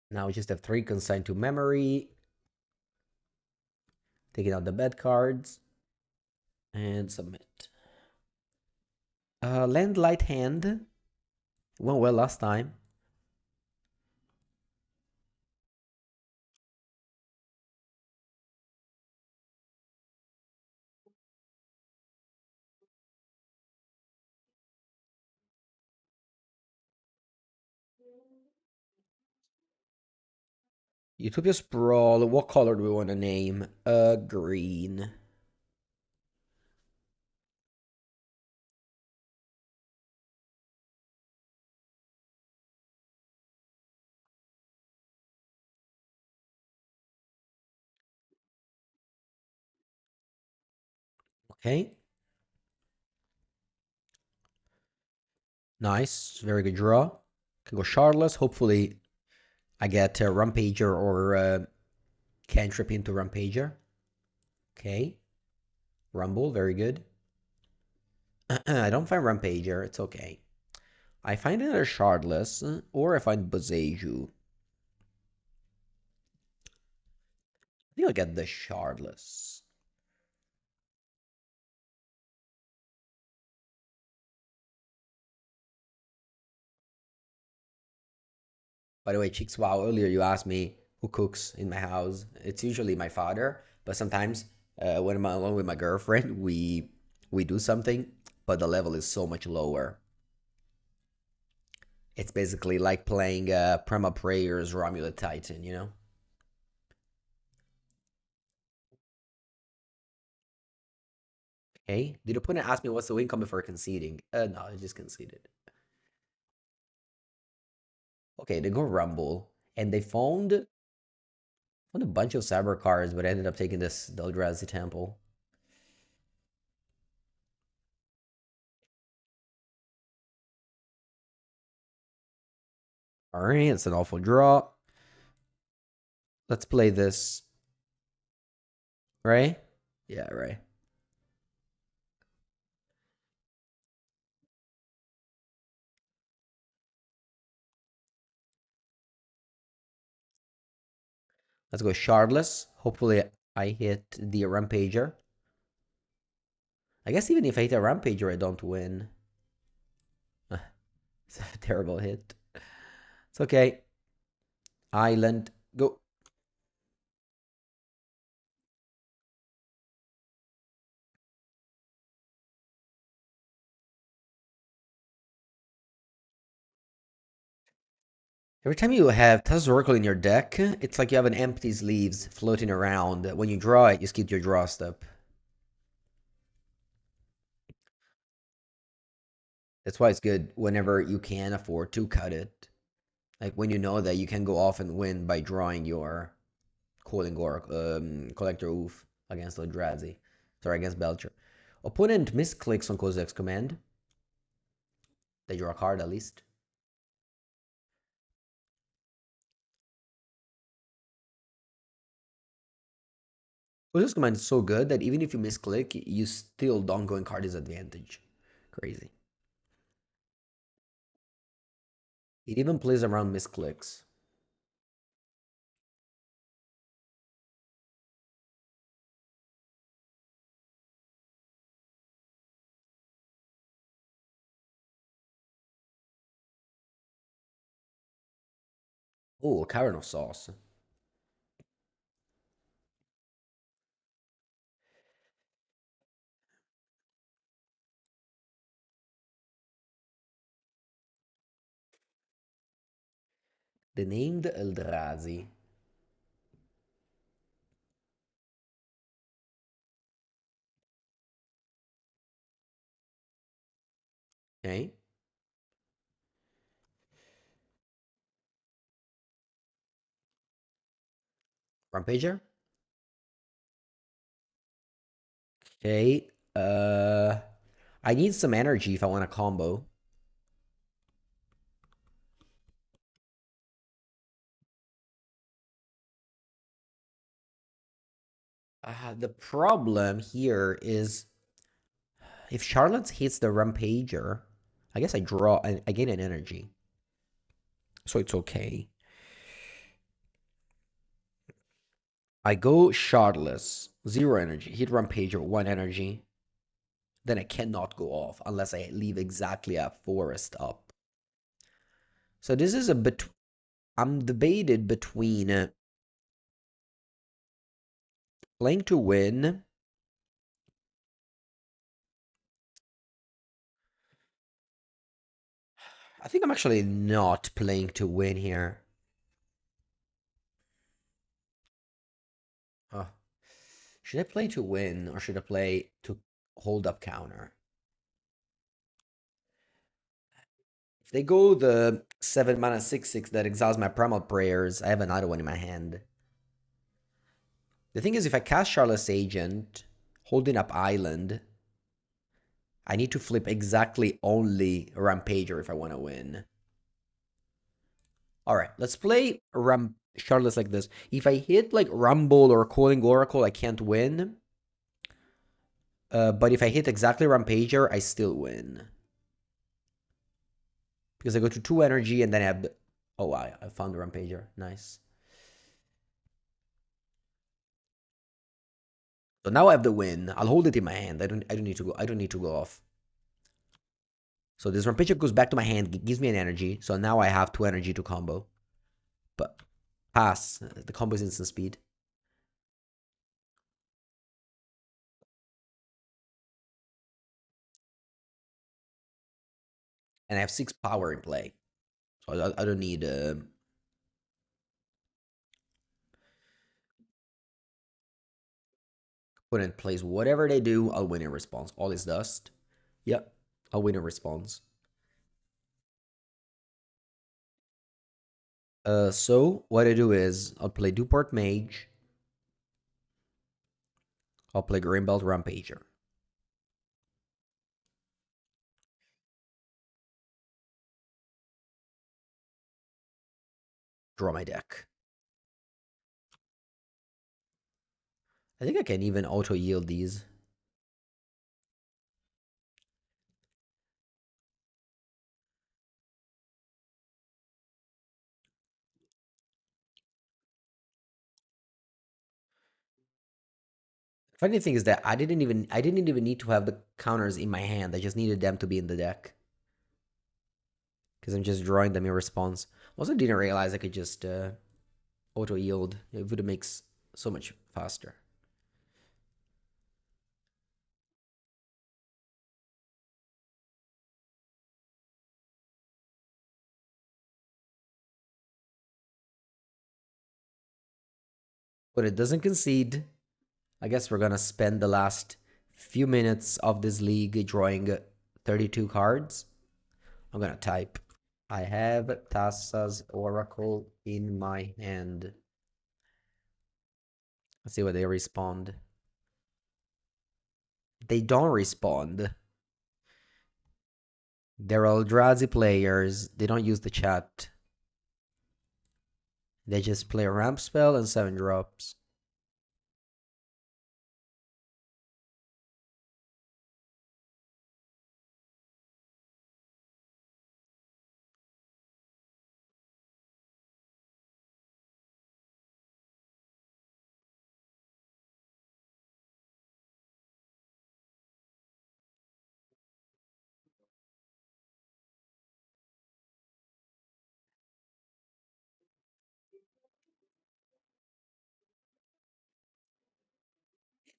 Now we just have three consigned to memory. Taking out the bad cards. And submit. Land Light Hand. Went well last time. Utopia Sprawl. What color do we want to name? Green. Okay. Nice. Very good draw. Can go Shardless. Hopefully I get Rampager or Cantrip into Rampager. Okay. Rumble. Very good. I don't find Rampager. It's okay. I find another Shardless or I find Boseiju. I think I'll get the Shardless. By the way, Cheeks, wow, earlier you asked me who cooks in my house. It's usually my father, but sometimes when I'm alone with my girlfriend, we do something, but the level is so much lower. It's basically like playing Primal Prayers or Amulet Titan, you know? Okay. Did the opponent ask me what's the win coming before conceding? No, I just conceded. Okay, they go Rumble, and they found a bunch of cyber cards, but ended up taking this Eldrazi Temple. All right, it's an awful draw. Let's play this. Right? Yeah, right. Let's go Shardless. Hopefully I hit the Rampager. I guess even if I hit a Rampager, I don't win. It's a terrible hit. It's okay. Island, go. Every time you have Taz's Oracle in your deck, it's like you have an empty sleeves floating around. When you draw it, you skip your draw step. That's why it's good whenever you can afford to cut it. Like when you know that you can go off and win by drawing your Calling Oracle, Collector Oof against Eldrazi. Sorry, against Belcher. Opponent misclicks on Kozak's command. They draw a card at least. Kozak's command is so good that even if you misclick, you still don't go in card disadvantage. Crazy. It even plays around misclicks. Oh, Karen of Sauce. The named Eldrazi. Okay. Rampager. Okay. Uh, I need some energy if I want a combo. The problem here is if Charlotte hits the Rampager, I guess I draw, I gain an energy. So it's okay. I go Shardless, 0 energy, hit Rampager, 1 energy. Then I cannot go off unless I leave exactly a forest up. So this is a bit. I'm debated between playing to win. I think I'm actually not playing to win here. Huh. Should I play to win or should I play to hold up counter? If they go the 7 mana 6/6 that exiles my Primal Prayers, I have another one in my hand. The thing is, if I cast Charlotte's Agent, holding up Island, I need to flip exactly only Rampager if I want to win. All right, let's play Charlotte's like this. If I hit like Rumble or Calling Oracle, I can't win. But if I hit exactly Rampager, I still win. Because I go to 2 energy and then I have... Oh, wow, I found the Rampager. Nice. So now I have the win. I'll hold it in my hand. I don't need to go. I don't need to go off. So this Rampager goes back to my hand, gives me an energy. So now I have 2 energy to combo. But pass. The combo is instant speed. And I have 6 power in play. So I don't need... Opponent plays whatever they do, I'll win in response. All is dust. Yep, I'll win in response. So what I do is I'll play Duport Mage. I'll play Greenbelt Rampager. Draw my deck. I think I can even auto yield these. Funny thing is that I didn't even need to have the counters in my hand. I just needed them to be in the deck because I'm just drawing them in response. Also, didn't realize I could just auto yield. It would make so much faster. But it doesn't concede. I guess we're gonna spend the last few minutes of this league drawing 32 cards. I'm gonna type. I have Tassa's Oracle in my hand. Let's see what they respond. They don't respond. They're Eldrazi players. They don't use the chat. They just play a ramp spell and 7 drops.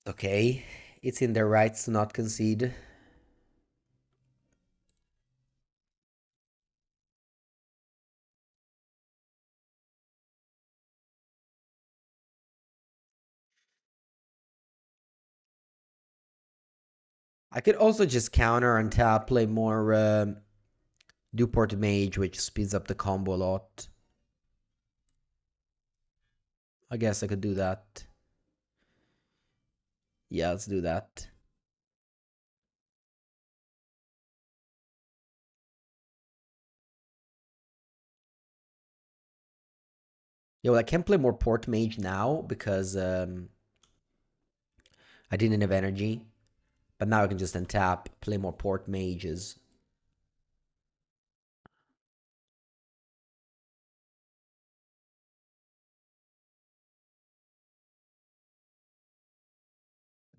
Okay, it's in their rights to not concede. I could also just counter and tap, play more Duport Mage, which speeds up the combo a lot. I guess I could do that. Yeah, let's do that. Yeah, well, I can play more Port Mage now because I didn't have energy. But now I can just untap, play more Port Mages.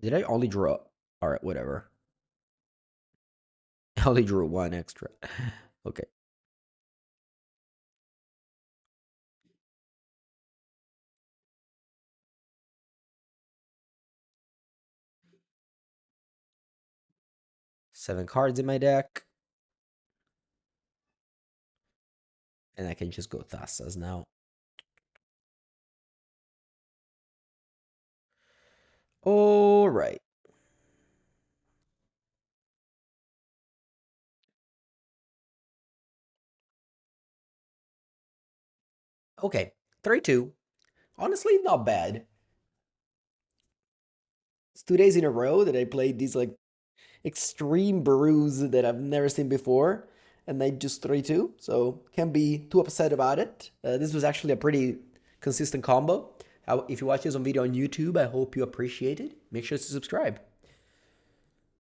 Did I only draw? Alright, whatever. I only drew 1 extra. Okay. Seven cards in my deck. And I can just go Thassas now. Alright. Okay. 3-2. Honestly, not bad. It's 2 days in a row that I played these like extreme brews that I've never seen before, and they just 3-2. So can't be too upset about it. This was actually a pretty consistent combo. If you watch this on video on YouTube, I hope you appreciate it. Make sure to subscribe.